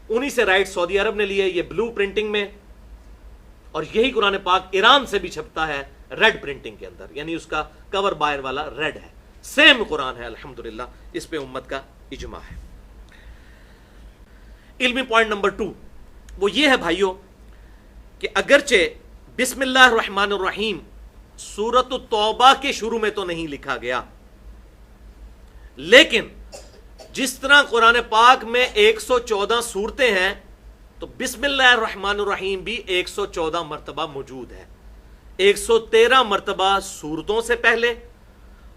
انہی سے رائٹ سعودی عرب نے لیے، یہ بلو پرنٹنگ میں، اور یہی قرآن پاک ایران سے بھی چھپتا ہے ریڈ پرنٹنگ کے اندر، یعنی اس کا کور بائر والا ریڈ ہے، سیم قرآن ہے الحمدللہ، اس پہ امت کا اجماع ہے۔ علمی پوائنٹ نمبر 2 وہ یہ ہے بھائیوں کہ اگرچہ بسم اللہ الرحمن الرحیم سورۃ التوبہ کے شروع میں تو نہیں لکھا گیا، لیکن جس طرح قرآن پاک میں 114 صورتیں ہیں تو بسم اللہ الرحمن الرحیم بھی 114 مرتبہ موجود ہے، 113 مرتبہ صورتوں سے پہلے،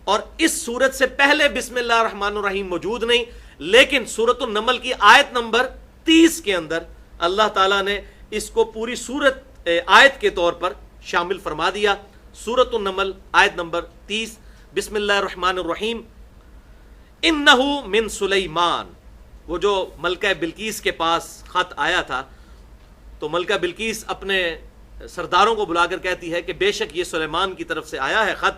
اور اس صورت سے پہلے بسم اللہ الرحمن الرحیم موجود نہیں، لیکن سورۃ النمل کی آیت نمبر 30 کے اندر اللہ تعالیٰ نے اس کو پوری سورت آیت کے طور پر شامل فرما دیا۔ سورۃ النمل آیت نمبر 30، بسم اللہ الرحمن الرحیم، انہ من سلیمان، وہ جو ملکہ بلقیس کے پاس خط آیا تھا تو ملکہ بلقیس اپنے سرداروں کو بلا کر کہتی ہے کہ بے شک یہ سلیمان کی طرف سے آیا ہے خط،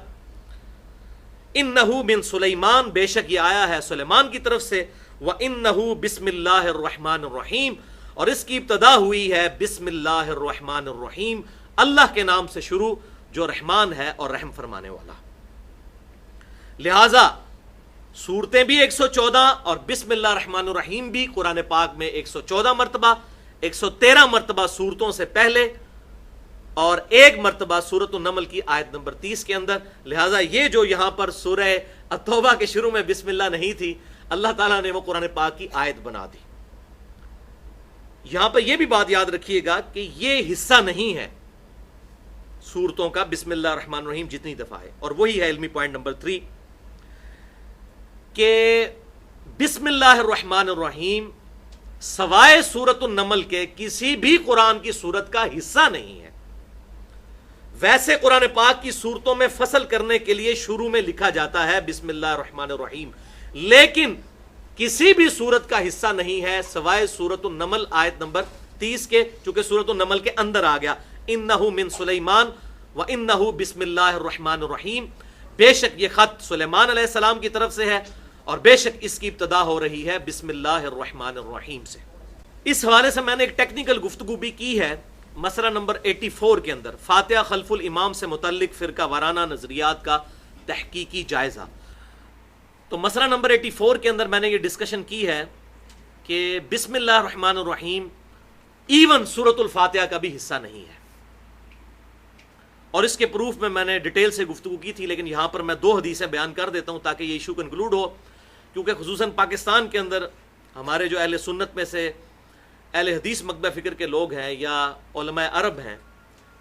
انہ من سلیمان، بے شک یہ آیا ہے سلیمان کی طرف سے، وَإِنَّهُ بسم اللہ الرحمن الرحیم، اور اس کی ابتدا ہوئی ہے بسم اللہ الرحمن الرحیم، اللہ کے نام سے شروع جو رحمان ہے اور رحم فرمانے والا۔ لہذا صورتیں بھی 114 اور بسم اللہ الرحمن الرحیم بھی قرآن پاک میں 114 مرتبہ، 113 مرتبہ صورتوں سے پہلے، اور 1 مرتبہ سورۃ النمل کی آیت نمبر 30 کے اندر۔ لہٰذا یہ جو یہاں پر سورہ التوبہ کے شروع میں بسم اللہ نہیں تھی، اللہ تعالیٰ نے وہ قرآن پاک کی آیت بنا دی۔ یہاں پہ یہ بھی بات یاد رکھیے گا کہ یہ حصہ نہیں ہے سورتوں کا بسم اللہ الرحمن الرحیم جتنی دفعہ ہے، اور وہی ہے علمی پوائنٹ نمبر 3 کہ بسم اللہ الرحمن الرحیم سوائے سورۃ النمل کے کسی بھی قرآن کی سورت کا حصہ نہیں ہے۔ ویسے قرآن پاک کی سورتوں میں فصل کرنے کے لیے شروع میں لکھا جاتا ہے بسم اللہ الرحمن الرحیم، لیکن کسی بھی سورت کا حصہ نہیں ہے سوائے سورۃ النمل آیت نمبر 30 کے، چونکہ سورۃ النمل کے اندر آ گیا انہ من سلیمان وانہ بسم اللہ الرحمن الرحیم، بے شک یہ خط سلیمان علیہ السلام کی طرف سے ہے اور بے شک اس کی ابتدا ہو رہی ہے بسم اللہ الرحمن الرحیم سے۔ اس حوالے سے میں نے ایک ٹیکنیکل گفتگو بھی کی ہے مسئلہ نمبر 84 کے اندر، فاتحہ خلف الامام سے متعلق فرقہ وارانہ نظریات کا تحقیقی جائزہ۔ تو مسئلہ نمبر 84 کے اندر میں نے یہ ڈسکشن کی ہے کہ بسم اللہ الرحمن الرحیم ایون سورۃ الفاتحہ کا بھی حصہ نہیں ہے، اور اس کے پروف میں نے ڈیٹیل سے گفتگو کی تھی، لیکن یہاں پر میں 2 حدیثیں بیان کر دیتا ہوں تاکہ یہ ایشو کنکلوڈ ہو، کیونکہ خصوصاً پاکستان کے اندر ہمارے جو اہل سنت میں سے اہل حدیث مکتبہ فکر کے لوگ ہیں یا علماء عرب ہیں،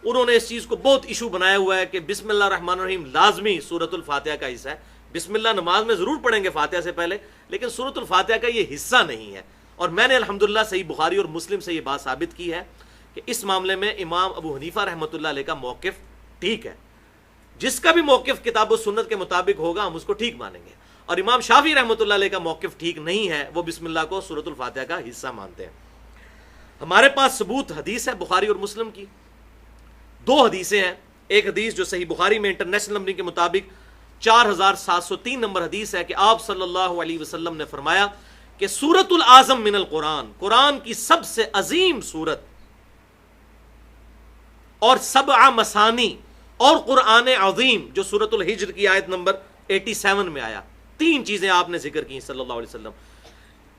انہوں نے اس چیز کو بہت ایشو بنایا ہوا ہے کہ بسم اللہ الرحمن الرحیم لازمی سورۃ الفاتحہ کا حصہ ہے۔ بسم اللہ نماز میں ضرور پڑھیں گے فاتحہ سے پہلے، لیکن سورۃ الفاتحہ کا یہ حصہ نہیں ہے، اور میں نے الحمدللہ صحیح بخاری اور مسلم سے یہ بات ثابت کی ہے کہ اس معاملے میں امام ابو حنیفہ رحمۃ اللہ علیہ کا موقف ٹھیک ہے، جس کا بھی موقف کتاب و سنت کے مطابق ہوگا ہم اس کو ٹھیک مانیں گے، اور امام شافعی رحمۃ اللہ علیہ کا موقف ٹھیک نہیں ہے، وہ بسم اللہ کو سورۃ الفاتحہ کا حصہ مانتے ہیں۔ ہمارے پاس ثبوت حدیث ہے بخاری اور مسلم کی، 2 حدیثیں ہیں، ایک حدیث جو صحیح بخاری میں انٹرنیشنل نمبرنگ کے مطابق 4703 نمبر حدیث ہے کہ آپ صلی اللہ علیہ وسلم نے فرمایا کہ سورۃ العظم من القرآن، قرآن کی سب سے عظیم سورت، اور 7 مثانی، اور قرآن عظیم جو سورۃ الحجر کی آیت نمبر 87 میں آیا، 3 چیزیں آپ نے ذکر کی صلی اللہ علیہ وسلم۔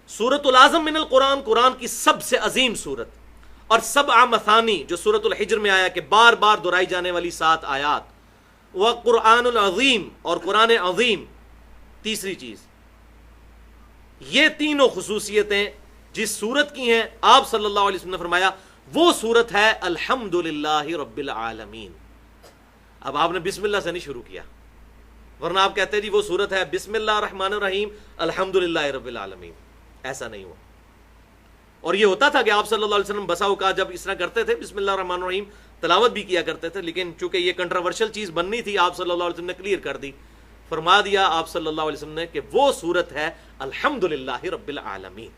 سورۃ العظم من القرآن، قرآن کی سب سے عظیم سورت، اور 7 مثانی جو سورۃ الحجر میں آیا کہ بار بار دہرائی جانے والی 7 آیات، وہ قرآن العظیم، اور قرآن عظیم تیسری چیز۔ یہ تینوں خصوصیتیں جس سورت کی ہیں آپ صلی اللہ علیہ وسلم نے فرمایا وہ سورت ہے الحمدللہ رب العالمین۔ اب آپ نے بسم اللہ سے نہیں شروع کیا، ورنہ آپ کہتے جی وہ سورت ہے بسم اللہ الرحمن الرحیم الحمدللہ رب العالمین، ایسا نہیں ہوا۔ اور یہ ہوتا تھا کہ آپ صلی اللہ علیہ وسلم بسا اوقات جب اس طرح کرتے تھے بسم اللہ الرحمن الرحیم تلاوت بھی کیا کرتے تھے، لیکن چونکہ یہ کنٹروورشل چیز بننی تھی آپ صلی اللہ علیہ وسلم نے کلیئر کر دی، فرما دیا آپ صلی اللہ علیہ وسلم نے کہ وہ سورت ہے الحمدللہ رب العالمین۔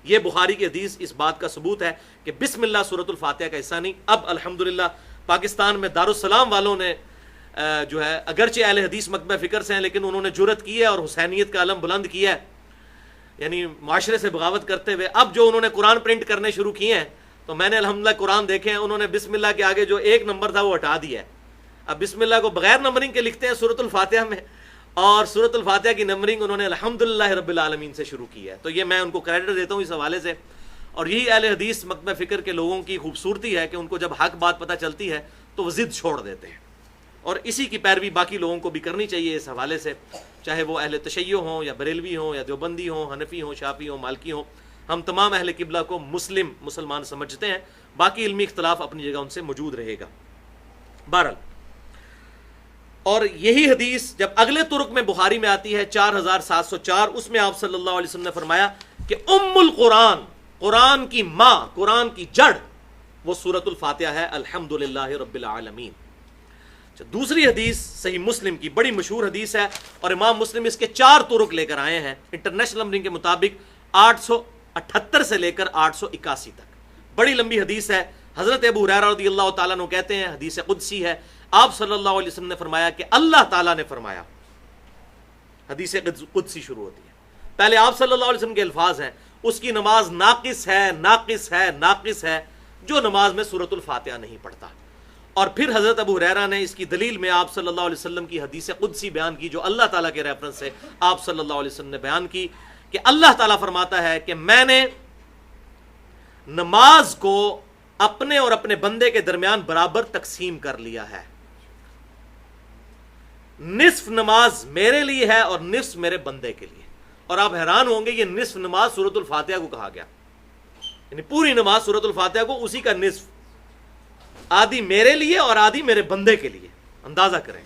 یہ بخاری کی حدیث اس بات کا ثبوت ہے کہ بسم اللہ سورۃ الفاتحہ کا حصہ نہیں۔ اب الحمدللہ پاکستان میں دارالسلام والوں نے جو ہے اگرچہ اہل حدیث مکتبہ فکر سے ہیں لیکن انہوں نے جرأت کی ہے اور حسینیت کا علم بلند کیا ہے، یعنی معاشرے سے بغاوت کرتے ہوئے اب جو انہوں نے قرآن پرنٹ کرنے شروع کیے ہیں، تو میں نے الحمدللہ قرآن دیکھے ہیں، انہوں نے بسم اللہ کے آگے جو 1 نمبر تھا وہ ہٹا دیا ہے، اب بسم اللہ کو بغیر نمبرنگ کے لکھتے ہیں سورۃ الفاتحہ میں، اور سورۃ الفاتحہ کی نمبرنگ انہوں نے الحمدللہ رب العالمین سے شروع کی ہے، تو یہ میں ان کو کریڈٹ دیتا ہوں اس حوالے سے۔ اور یہی اہل حدیث مکتبہ فکر کے لوگوں کی خوبصورتی ہے کہ ان کو جب حق بات پتہ چلتی ہے تو وہ ضد چھوڑ دیتے ہیں، اور اسی کی پیروی باقی لوگوں کو بھی کرنی چاہیے اس حوالے سے، چاہے وہ اہل تشیع ہوں یا بریلوی ہوں یا دیوبندی ہوں، حنفی ہوں، شافعی ہوں، مالکی ہوں، ہم تمام اہل قبلہ کو مسلمان سمجھتے ہیں، باقی علمی اختلاف اپنی جگہ ان سے موجود رہے گا۔ بہرحال، اور یہی حدیث جب اگلے طرق میں بخاری میں آتی ہے 4704، اس میں آپ صلی اللہ علیہ وسلم نے فرمایا کہ ام القرآن، قرآن کی ماں، قرآن کی جڑ، وہ سورۃ الفاتحہ ہے، الحمدللہ رب العالمین۔ دوسری حدیث صحیح مسلم کی بڑی مشہور حدیث ہے، اور امام مسلم اس کے 4 طرق لے کر آئے ہیں انٹرنیشنل نمبرنگ کے مطابق 878 سے لے کر 881 تک، بڑی لمبی حدیث ہے۔ حضرت ابو ہریرہ رضی اللہ تعالیٰ عنہ کہتے ہیں، حدیث قدسی ہے، آپ صلی اللہ علیہ وسلم نے فرمایا کہ اللہ تعالیٰ نے فرمایا، حدیث قدسی شروع ہوتی ہے، پہلے آپ صلی اللہ علیہ وسلم کے الفاظ ہیں، اس کی نماز ناقص ہے، ناقص ہے، ناقص ہے جو نماز میں سورۃ الفاتحہ نہیں پڑھتا۔ اور پھر حضرت ابو ہریرہ نے اس کی دلیل میں آپ صلی اللہ علیہ وسلم کی حدیث قدسی بیان کی، جو اللہ تعالیٰ کے ریفرنس سے آپ صلی اللہ علیہ وسلم نے بیان کی کہ اللہ تعالیٰ فرماتا ہے کہ میں نے نماز کو اپنے اور اپنے بندے کے درمیان برابر تقسیم کر لیا ہے، نصف نماز میرے لیے ہے اور نصف میرے بندے کے لیے۔ اور آپ حیران ہوں گے یہ نصف نماز سورۃ الفاتحہ کو کہا گیا، یعنی پوری نماز سورۃ الفاتحہ کو، اسی کا نصف، آدھی میرے لیے اور آدھی میرے بندے کے لیے، اندازہ کریں۔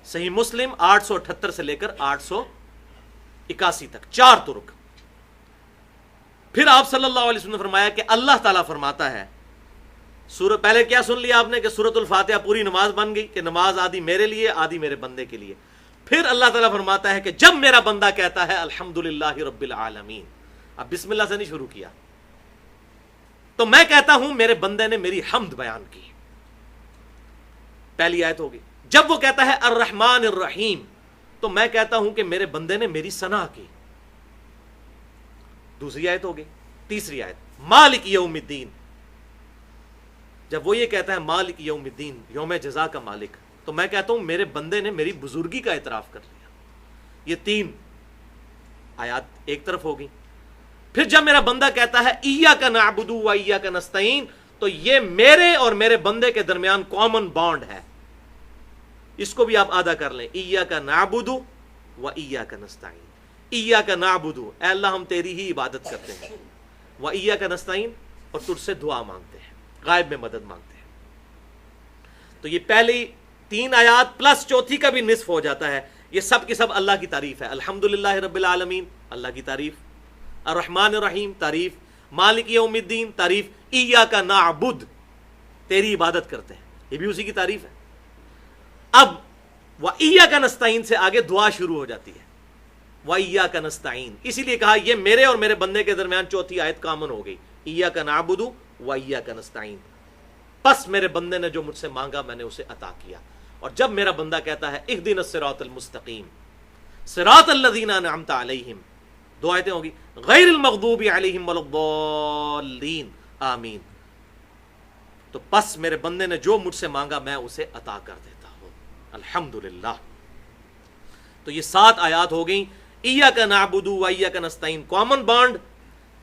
صحیح مسلم 878 سے لے کر 881 تک، 4 طرق۔ پھر آپ صلی اللہ علیہ وسلم نے فرمایا کہ اللہ تعالیٰ فرماتا ہے، پہلے کیا سن لیا آپ نے کہ سورۃ الفاتحہ پوری نماز بن گئی، کہ نماز آدھی میرے لیے آدھی میرے بندے کے لیے۔ پھر اللہ تعالیٰ فرماتا ہے کہ جب میرا بندہ کہتا ہے الحمدللہ رب العالمین، اب بسم اللہ سے نہیں شروع کیا، تو میں کہتا ہوں میرے بندے نے میری حمد بیان کی، پہلی آیت ہوگی۔ جب وہ کہتا ہے الرحمن الرحیم، تو میں کہتا ہوں کہ میرے بندے نے میری ثنا کی، دوسری آیت ہوگی۔ تیسری آیت مالک یوم الدین، جب وہ یہ کہتا ہے مالک یوم الدین، یوم جزا کا مالک، تو میں کہتا ہوں میرے بندے نے میری بزرگی کا اعتراف کر لیا۔ یہ 3 آیات ایک طرف ہوگی۔ پھر جب میرا بندہ کہتا ہے ایاک نعبد و ایاک نستعین، تو یہ میرے اور میرے بندے کے درمیان کامن بانڈ ہے، اس کو بھی آپ آدھا کر لیں، ایاک نعبد و ایاک نستعین، ایاک نعبد، اے اللہ ہم تیری ہی عبادت کرتے ہیں، و ایاک نستعین، اور تجھ سے دعا مانگتے ہیں، غائب میں مدد مانگتے ہیں۔ تو یہ پہلی 3 آیات پلس چوتھی کا بھی نصف ہو جاتا ہے، یہ سب کی سب اللہ کی تعریف ہے۔ الحمدللہ رب العالمین، اللہ کی تعریف، الرحمن الرحیم تعریف، مالک یوم الدین تعریف، ایاک نعبد تیری عبادت کرتے ہیں، یہ بھی اسی کی تعریف ہے۔ اب وَإِيَّاكَ نَسْتَعِينَ سے آگے دعا شروع ہو جاتی ہے، وَإِيَّاكَ نَسْتَعِينَ، اسی لیے کہا یہ میرے اور میرے بندے کے درمیان چوتھی آیت کامن ہو گئی، ایاک نعبد وَإِيَّاكَ نَسْتَعِينَ، پس میرے بندے نے جو مجھ سے مانگا میں نے اسے عطا کیا۔ اور جب میرا بندہ کہتا ہے اہدنا الصراط المستقیم صراط الذین انعمت علیہم، 2 آیتیں ہوگی، غیر المغضوب علیہم ولا الضالین آمین، تو پس میرے بندے نے جو مجھ سے مانگا میں اسے عطا کر دیتا ہوں، الحمدللہ۔ تو یہ 7 آیات ہو گئیں، ایاک نعبد و ایاک نستعین کامن بانڈ،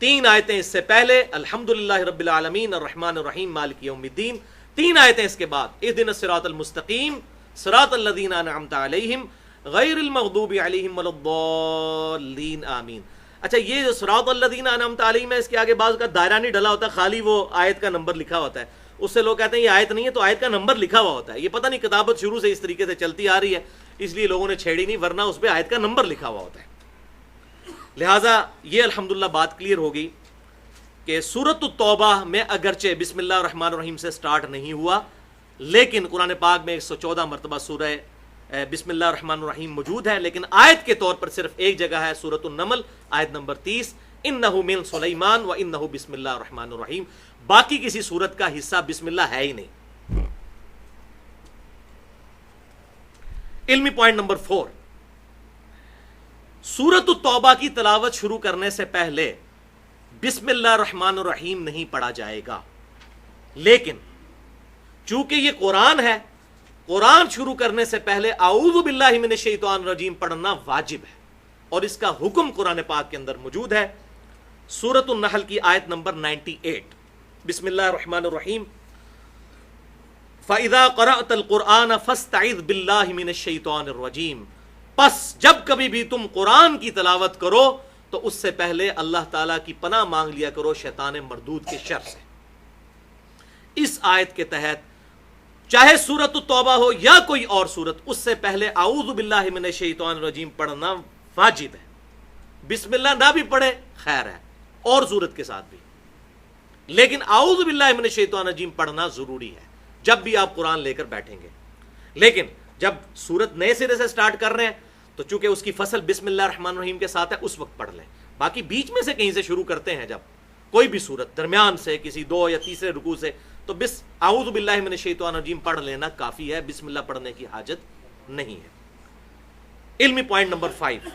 3 آیتیں اس سے پہلے الحمدللہ رب العالمین الرحمن الرحیم مالک یوم الدین، 3 آیتیں اس کے بعد اہدنا الصراط المستقیم صراط الذین انعمت علیہم غیر المغضوب علیہم ولا الضالین آمین۔ اچھا یہ جو صراط الذین انعمت علیہم ہے، اس کے آگے بعض کا دائرہ نہیں ڈلا ہوتا، خالی وہ آیت کا نمبر لکھا ہوتا ہے، اس سے لوگ کہتے ہیں یہ آیت نہیں ہے، تو آیت کا نمبر لکھا ہوا ہوتا ہے، یہ پتہ نہیں کتابت شروع سے اس طریقے سے چلتی آ رہی ہے اس لیے لوگوں نے چھیڑی نہیں، ورنہ اس پہ آیت کا نمبر لکھا ہوا ہوتا ہے۔ لہٰذا یہ الحمدللہ بات کلیئر ہو گئی کہ سورۃ التوبہ میں اگرچہ بسم اللہ الرحمن الرحیم سے سٹارٹ نہیں ہوا، لیکن قرآن پاک میں 114 مرتبہ سورہ بسم اللہ الرحمن الرحیم موجود ہے، لیکن آیت کے طور پر صرف ایک جگہ ہے، سورۃ النمل آیت نمبر 30، انہ من سلیمان و انہ بسم اللہ الرحمن الرحیم، باقی کسی سورت کا حصہ بسم اللہ ہے ہی نہیں۔ علمی پوائنٹ نمبر 4، سورۃ التوبہ کی تلاوت شروع کرنے سے پہلے بسم اللہ الرحمن الرحیم نہیں پڑھا جائے گا، لیکن چونکہ یہ قرآن ہے، قرآن شروع کرنے سے پہلے اعوذ باللہ من الشیطان الرجیم پڑھنا واجب ہے، اور اس کا حکم قرآن پاک کے اندر موجود ہے۔ سورۃ النحل کی آیت نمبر 98، بسم اللہ الرحمن الرحیم، فَإِذَا قَرَأْتَ الْقُرْآنَ فَاسْتَعِذْ بِاللَّهِ مِنَ الشَّيْطَانِ الرَّجِيمِ، پس جب کبھی بھی تم قرآن کی تلاوت کرو تو اس سے پہلے اللہ تعالیٰ کی پناہ مانگ لیا کرو شیطان مردود کے شر سے۔ اس آیت کے تحت چاہے سورۃ التوبہ ہو یا کوئی اور سورت، اس سے پہلے اعوذ باللہ من الشیطان الرجیم پڑھنا واجب ہے۔ بسم اللہ نہ بھی پڑھے خیر ہے، اور سورت کے ساتھ بھی، لیکن اعوذ باللہ من الشیطان الرجیم پڑھنا ضروری ہے جب بھی آپ قرآن لے کر بیٹھیں گے۔ لیکن جب سورت نئے سرے سے سٹارٹ کر رہے ہیں تو چونکہ اس کی فصل بسم اللہ الرحمن الرحیم کے ساتھ ہے، اس وقت پڑھ لیں۔ باقی بیچ میں سے کہیں سے شروع کرتے ہیں، جب کوئی بھی سورت درمیان سے کسی 2 یا تیسرے رکوع سے، تو بس اعوذ باللہ من الشیطان الرجیم پڑھ لینا کافی ہے، بسم اللہ پڑھنے کی حاجت نہیں ہے۔ علمی پوائنٹ نمبر 5،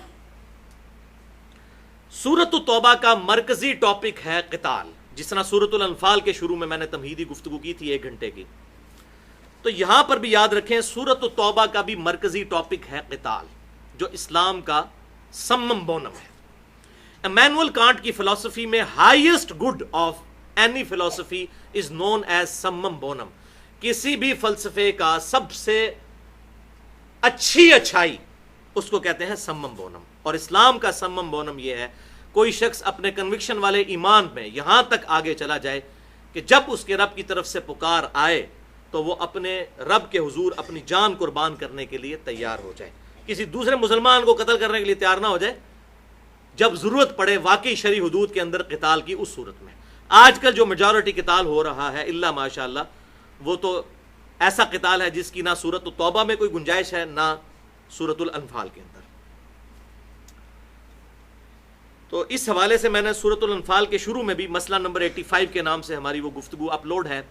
سورۃ التوبہ کا مرکزی ٹاپک ہے قتال۔ جس طرح سورۃ الانفال کے شروع میں نے تمہیدی گفتگو کی تھی 1 گھنٹے کی، تو یہاں پر بھی یاد رکھیں سورۃ التوبہ کا بھی مرکزی ٹاپک ہے قتال، جو اسلام کا سمم بونم ہے۔ امانوئل کانٹ کی فلسفی میں ہائیسٹ گڈ آف اینی فلسفی از نون ایز سمم بونم، کسی بھی فلسفے کا سب سے اچھی اچھائی اس کو کہتے ہیں سمم بونم، اور اسلام کا سمم بونم یہ ہے کوئی شخص اپنے کنوکشن والے ایمان میں یہاں تک آگے چلا جائے کہ جب اس کے رب کی طرف سے پکار آئے تو وہ اپنے رب کے حضور اپنی جان قربان کرنے کے لیے تیار ہو جائے، کسی دوسرے مسلمان کو قتل کرنے کے لیے تیار نہ ہو جائے، جب ضرورت پڑے واقعی شرعی حدود کے اندر قتال کی اس صورت میں۔ آج کل جو میجورٹی قتال ہو رہا ہے اللہ ماشاءاللہ، وہ تو ایسا قتال ہے جس کی نہ سورۃ التوبہ میں کوئی گنجائش ہے نہ سورۃ الانفال کے اندر۔ تو اس حوالے سے میں نے سورۃ الانفال کے شروع میں بھی مسئلہ نمبر 85 کے نام سے ہماری وہ گفتگو اپلوڈ ہے،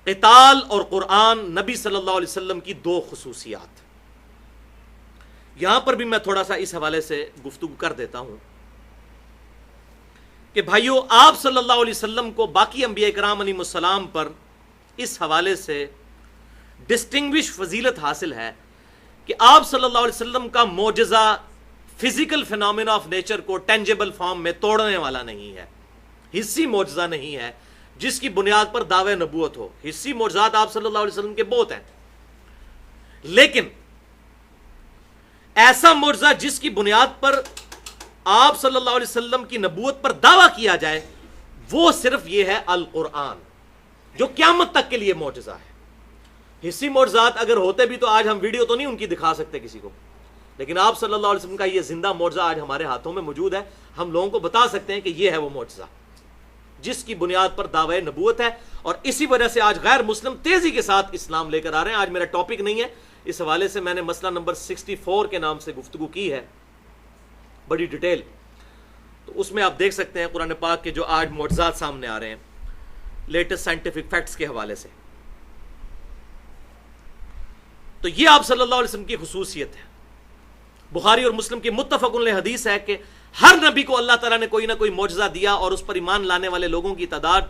قتال اور قرآن نبی صلی اللہ علیہ وسلم کی 2 خصوصیات۔ یہاں پر بھی میں تھوڑا سا اس حوالے سے گفتگو کر دیتا ہوں کہ بھائیو، آپ صلی اللہ علیہ وسلم کو باقی انبیاء کرام علیہم السلام پر اس حوالے سے ڈسٹنگوش فضیلت حاصل ہے کہ آپ صلی اللہ علیہ وسلم کا معجزہ فزیکل فینومینا آف نیچر کو ٹینجیبل فارم میں توڑنے والا نہیں ہے، حصی معجزہ نہیں ہے جس کی بنیاد پر دعوی نبوت ہو۔ حصی معجزات آپ صلی اللہ علیہ وسلم کے بہت ہیں، لیکن ایسا معجزہ جس کی بنیاد پر آپ صلی اللہ علیہ وسلم کی نبوت پر دعویٰ کیا جائے، وہ صرف یہ ہے القرآن، جو قیامت تک کے لیے معجزہ ہے۔ حصی معجزات اگر ہوتے بھی تو آج ہم ویڈیو تو نہیں ان کی دکھا سکتے کسی کو، لیکن آپ صلی اللہ علیہ وسلم کا یہ زندہ معجزہ آج ہمارے ہاتھوں میں موجود ہے، ہم لوگوں کو بتا سکتے ہیں کہ یہ ہے وہ معجزہ جس کی بنیاد پر دعوی نبوت ہے، اور اسی وجہ سے آج غیر مسلم تیزی کے ساتھ اسلام لے کر آ رہے ہیں۔ آج میرا ٹاپک نہیں ہے، اس حوالے سے میں نے مسئلہ نمبر 64 کے نام سے گفتگو کی ہے بڑی ڈیٹیل، تو اس میں آپ دیکھ سکتے ہیں قرآن پاک کے جو آج معجزات سامنے آ رہے ہیں لیٹسٹ سائنٹیفک فیکٹس کے حوالے سے۔ تو یہ آپ صلی اللہ علیہ وسلم کی خصوصیت ہے۔ بخاری اور مسلم کی متفق علیہ حدیث ہے کہ ہر نبی کو اللہ تعالیٰ نے کوئی نہ کوئی معجزہ دیا، اور اس پر ایمان لانے والے لوگوں کی تعداد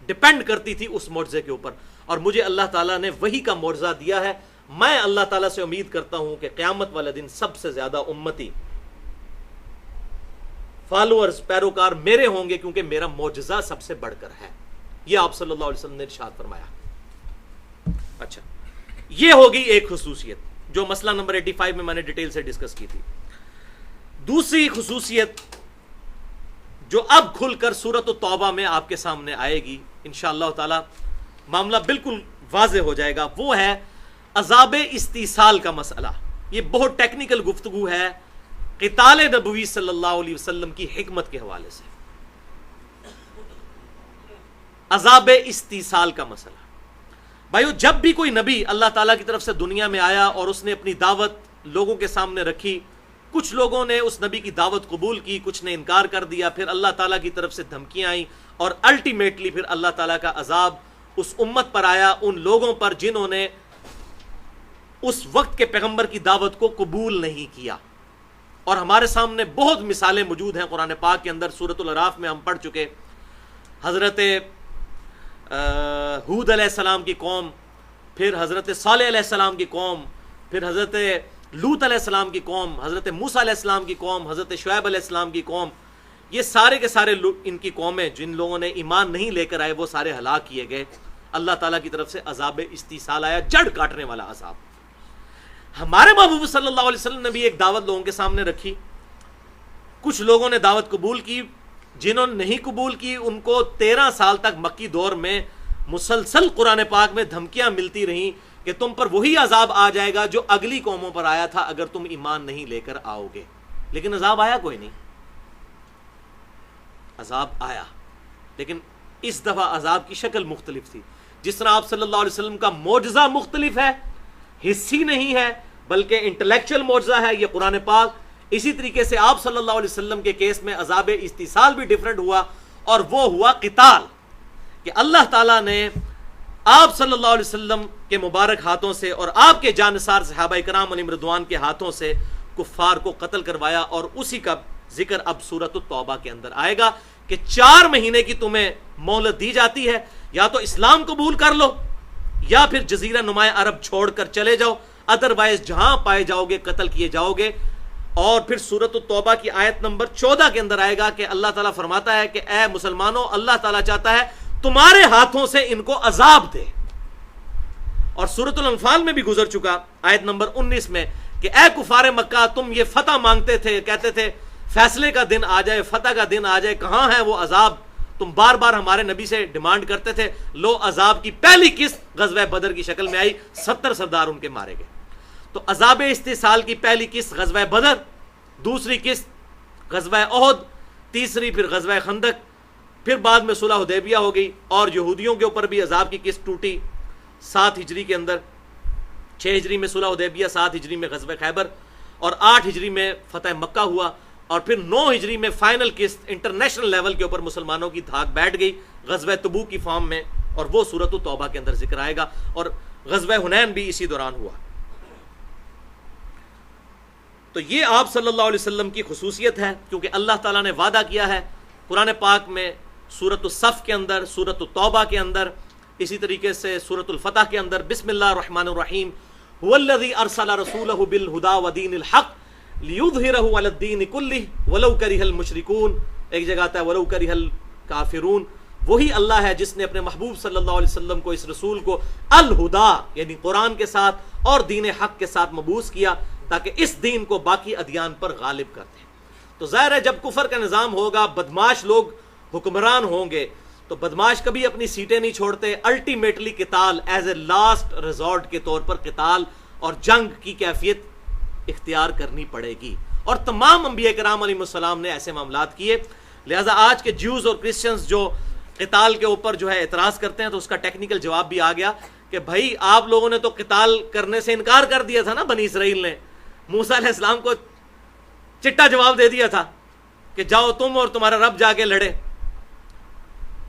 ڈپینڈ کرتی تھی اس معجزے کے اوپر، اور مجھے اللہ تعالیٰ نے وہی کا معجزہ دیا ہے۔ میں اللہ تعالیٰ سے امید کرتا ہوں کہ قیامت والے دن سب سے زیادہ امتی فالوورز پیروکار میرے ہوں گے، کیونکہ میرا معجزہ سب سے بڑھ کر ہے۔ یہ آپ صلی اللہ علیہ وسلم نے ارشاد فرمایا۔ اچھا، یہ ہوگی ایک خصوصیت جو مسئلہ نمبر 85 میں میں نے ڈیٹیل سے ڈسکس کی تھی۔ دوسری خصوصیت جو اب کھل کر سورۃ التوبہ میں آپ کے سامنے آئے گی انشاءاللہ تعالی، معاملہ بالکل واضح ہو جائے گا، وہ ہے عذاب استیصال کا مسئلہ۔ یہ بہت ٹیکنیکل گفتگو ہے قتال نبوی صلی اللہ علیہ وسلم کی حکمت کے حوالے سے۔ عذاب استیصال کا مسئلہ، بھائیو، جب بھی کوئی نبی اللہ تعالیٰ کی طرف سے دنیا میں آیا اور اس نے اپنی دعوت لوگوں کے سامنے رکھی، کچھ لوگوں نے اس نبی کی دعوت قبول کی، کچھ نے انکار کر دیا، پھر اللہ تعالیٰ کی طرف سے دھمکیاں آئیں، اور الٹیمیٹلی پھر اللہ تعالیٰ کا عذاب اس امت پر آیا، ان لوگوں پر جنہوں نے اس وقت کے پیغمبر کی دعوت کو قبول نہیں کیا. اور ہمارے سامنے بہت مثالیں موجود ہیں قرآن پاک کے اندر. سورۃ الاعراف میں ہم پڑھ چکے حضرت ہود علیہ السلام کی قوم، پھر حضرت صالح علیہ السلام کی قوم، پھر حضرت لوط علیہ السلام کی قوم، حضرت موسیٰ علیہ السلام کی قوم، حضرت شعیب علیہ السلام کی قوم. یہ سارے کے سارے ان کی قومیں جن لوگوں نے ایمان نہیں لے کر آئے وہ سارے ہلاک کیے گئے. اللہ تعالیٰ کی طرف سے عذاب استیصال آیا، جڑ کاٹنے والا عذاب. ہمارے محبوب صلی اللہ علیہ وسلم نے بھی ایک دعوت لوگوں کے سامنے رکھی. کچھ لوگوں نے دعوت قبول کی، جنہوں نے نہیں قبول کی ان کو 13 سال تک مکی دور میں مسلسل قرآن پاک میں دھمکیاں ملتی رہیں کہ تم پر وہی عذاب آ جائے گا جو اگلی قوموں پر آیا تھا اگر تم ایمان نہیں لے کر آؤ گے. لیکن عذاب آیا کوئی نہیں. عذاب آیا لیکن اس دفعہ عذاب کی شکل مختلف تھی. جس طرح آپ صلی اللہ علیہ وسلم کا معجزہ مختلف ہے، حسی نہیں ہے بلکہ انٹلیکچوئل معجزہ ہے یہ قرآن پاک، اسی طریقے سے آپ صلی اللہ علیہ وسلم کے کیس میں عذاب استیصال بھی ڈیفرنٹ ہوا، اور وہ ہوا قتال، کہ اللہ تعالیٰ نے آپ صلی اللہ علیہ وسلم کے مبارک ہاتھوں سے اور آپ کے جانثار صحابہ کرام علیہم رضوان کے ہاتھوں سے کفار کو قتل کروایا. اور اسی کا ذکر اب سورۃ التوبہ کے اندر آئے گا کہ 4 مہینے کی تمہیں مہلت دی جاتی ہے، یا تو اسلام قبول کر لو یا پھر جزیرہ نمایا عرب چھوڑ کر چلے جاؤ، ادروائز جہاں پائے جاؤ گے قتل کیے جاؤ گے. اور پھر سورۃ التوبہ کی آیت نمبر 14 کے اندر آئے گا کہ اللہ تعالیٰ فرماتا ہے کہ اے مسلمانوں، اللہ تعالیٰ چاہتا ہے تمہارے ہاتھوں سے ان کو عذاب دے. اور سورۃ الانفال میں بھی گزر چکا آیت نمبر 19 میں کہ اے کفار مکہ، تم یہ فتح مانگتے تھے، کہتے تھے فیصلے کا دن آ جائے، فتح کا دن آ جائے، کہاں ہے وہ عذاب؟ تم بار بار ہمارے نبی سے ڈیمانڈ کرتے تھے. لو عذاب کی پہلی قسط غزوہ بدر کی شکل میں آئی، 70 سردار ان کے مارے گئے. تو عذاب استیصال کی پہلی قسط غزوہ بدر، دوسری قسط غزوہ احد، تیسری پھر غزوہ خندق، پھر بعد میں صلح حدیبیہ ہو گئی. اور یہودیوں کے اوپر بھی عذاب کی قسط ٹوٹی 7 ہجری کے اندر. 6 ہجری میں صلح حدیبیہ، 7 ہجری میں غزوہ خیبر، اور 8 ہجری میں فتح مکہ ہوا. اور پھر 9 ہجری میں فائنل قسط انٹرنیشنل لیول کے اوپر مسلمانوں کی دھاک بیٹھ گئی غزوہ تبوک کی فارم میں، اور وہ سورۃ التوبہ کے اندر ذکر آئے گا. اور غزوہ حنین بھی اسی دوران ہوا. تو یہ آپ صلی اللہ علیہ وسلم کی خصوصیت ہے، کیونکہ اللہ تعالیٰ نے وعدہ کیا ہے قرآن پاک میں سورۃ الصف کے اندر، سورۃ التوبہ کے اندر، اسی طریقے سے سورۃ الفتح کے اندر بسم اللہ الرحمن الرحیم هو الذی ارسل رسولہ بالہدی ودین الحق لیظہرہ علی الدین کلہ ولو کرہ المشرکون. ایک جگہ آتا ہے ولو کرہ الکافرون. وہی اللہ ہے جس نے اپنے محبوب صلی اللہ علیہ وسلم کو، اس رسول کو الہدا یعنی قرآن کے ساتھ اور دین حق کے ساتھ مبعوث کیا تاکہ اس دین کو باقی ادیان پر غالب کر دیں. تو ظاہر ہے جب کفر کا نظام ہوگا، بدماش لوگ حکمران ہوں گے، تو بدماش کبھی اپنی سیٹیں نہیں چھوڑتے. الٹیمیٹلی قتال ایز اے لاسٹ ریزورٹ کے طور پر قتال اور جنگ کی کیفیت اختیار کرنی پڑے گی. اور تمام انبیاء کرام علیہ السلام نے ایسے معاملات کیے. لہٰذا آج کے جیوز اور کرسچنز جو قتال کے اوپر جو ہے اعتراض کرتے ہیں، تو اس کا ٹیکنیکل جواب بھی آ گیا کہ بھائی آپ لوگوں نے تو قتال کرنے سے انکار کر دیا تھا نا. بنی اسرائیل نے موسیٰ علیہ السلام کو چٹا جواب دے دیا تھا کہ جاؤ تم اور تمہارا رب جا کے لڑے.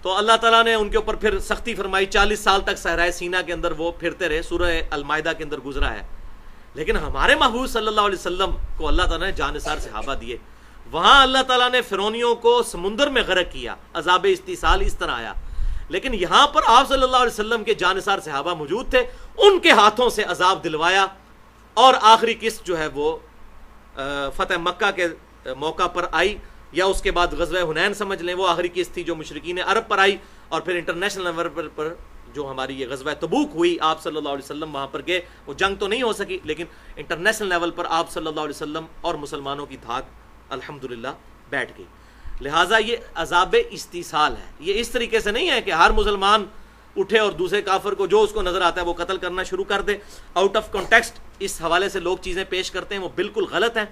تو اللہ تعالیٰ نے ان کے اوپر پھر سختی فرمائی، 40 سال تک صحرائے سینا کے اندر وہ پھرتے رہے. سورہ المائدہ کے اندر گزرا ہے. لیکن ہمارے محبوب صلی اللہ علیہ وسلم کو اللہ تعالیٰ نے جانثار صحابہ دیے. وہاں اللہ تعالیٰ نے فرعونیوں کو سمندر میں غرق کیا، عذاب استیصال اس طرح آیا. لیکن یہاں پر آپ صلی اللہ علیہ وسلم کے جانثار صحابہ موجود تھے، ان کے ہاتھوں سے عذاب دلوایا. اور آخری قسط جو ہے وہ فتح مکہ کے موقع پر آئی، یا اس کے بعد غزوہ حنین سمجھ لیں، وہ آخری قسط تھی جو مشرکین عرب پر آئی. اور پھر انٹرنیشنل لیول پر جو ہماری یہ غزوہ تبوک ہوئی، آپ صلی اللہ علیہ وسلم وہاں پر گئے. وہ جنگ تو نہیں ہو سکی، لیکن انٹرنیشنل لیول پر آپ صلی اللہ علیہ وسلم اور مسلمانوں کی دھاک الحمدللہ بیٹھ گئی. لہٰذا یہ عذاب استیصال ہے. یہ اس طریقے سے نہیں ہے کہ ہر مسلمان اٹھے اور دوسرے کافر کو جو اس کو نظر آتا ہے وہ قتل کرنا شروع کر دے. آؤٹ آف کانٹیکسٹ اس حوالے سے لوگ چیزیں پیش کرتے ہیں، وہ بالکل غلط ہیں.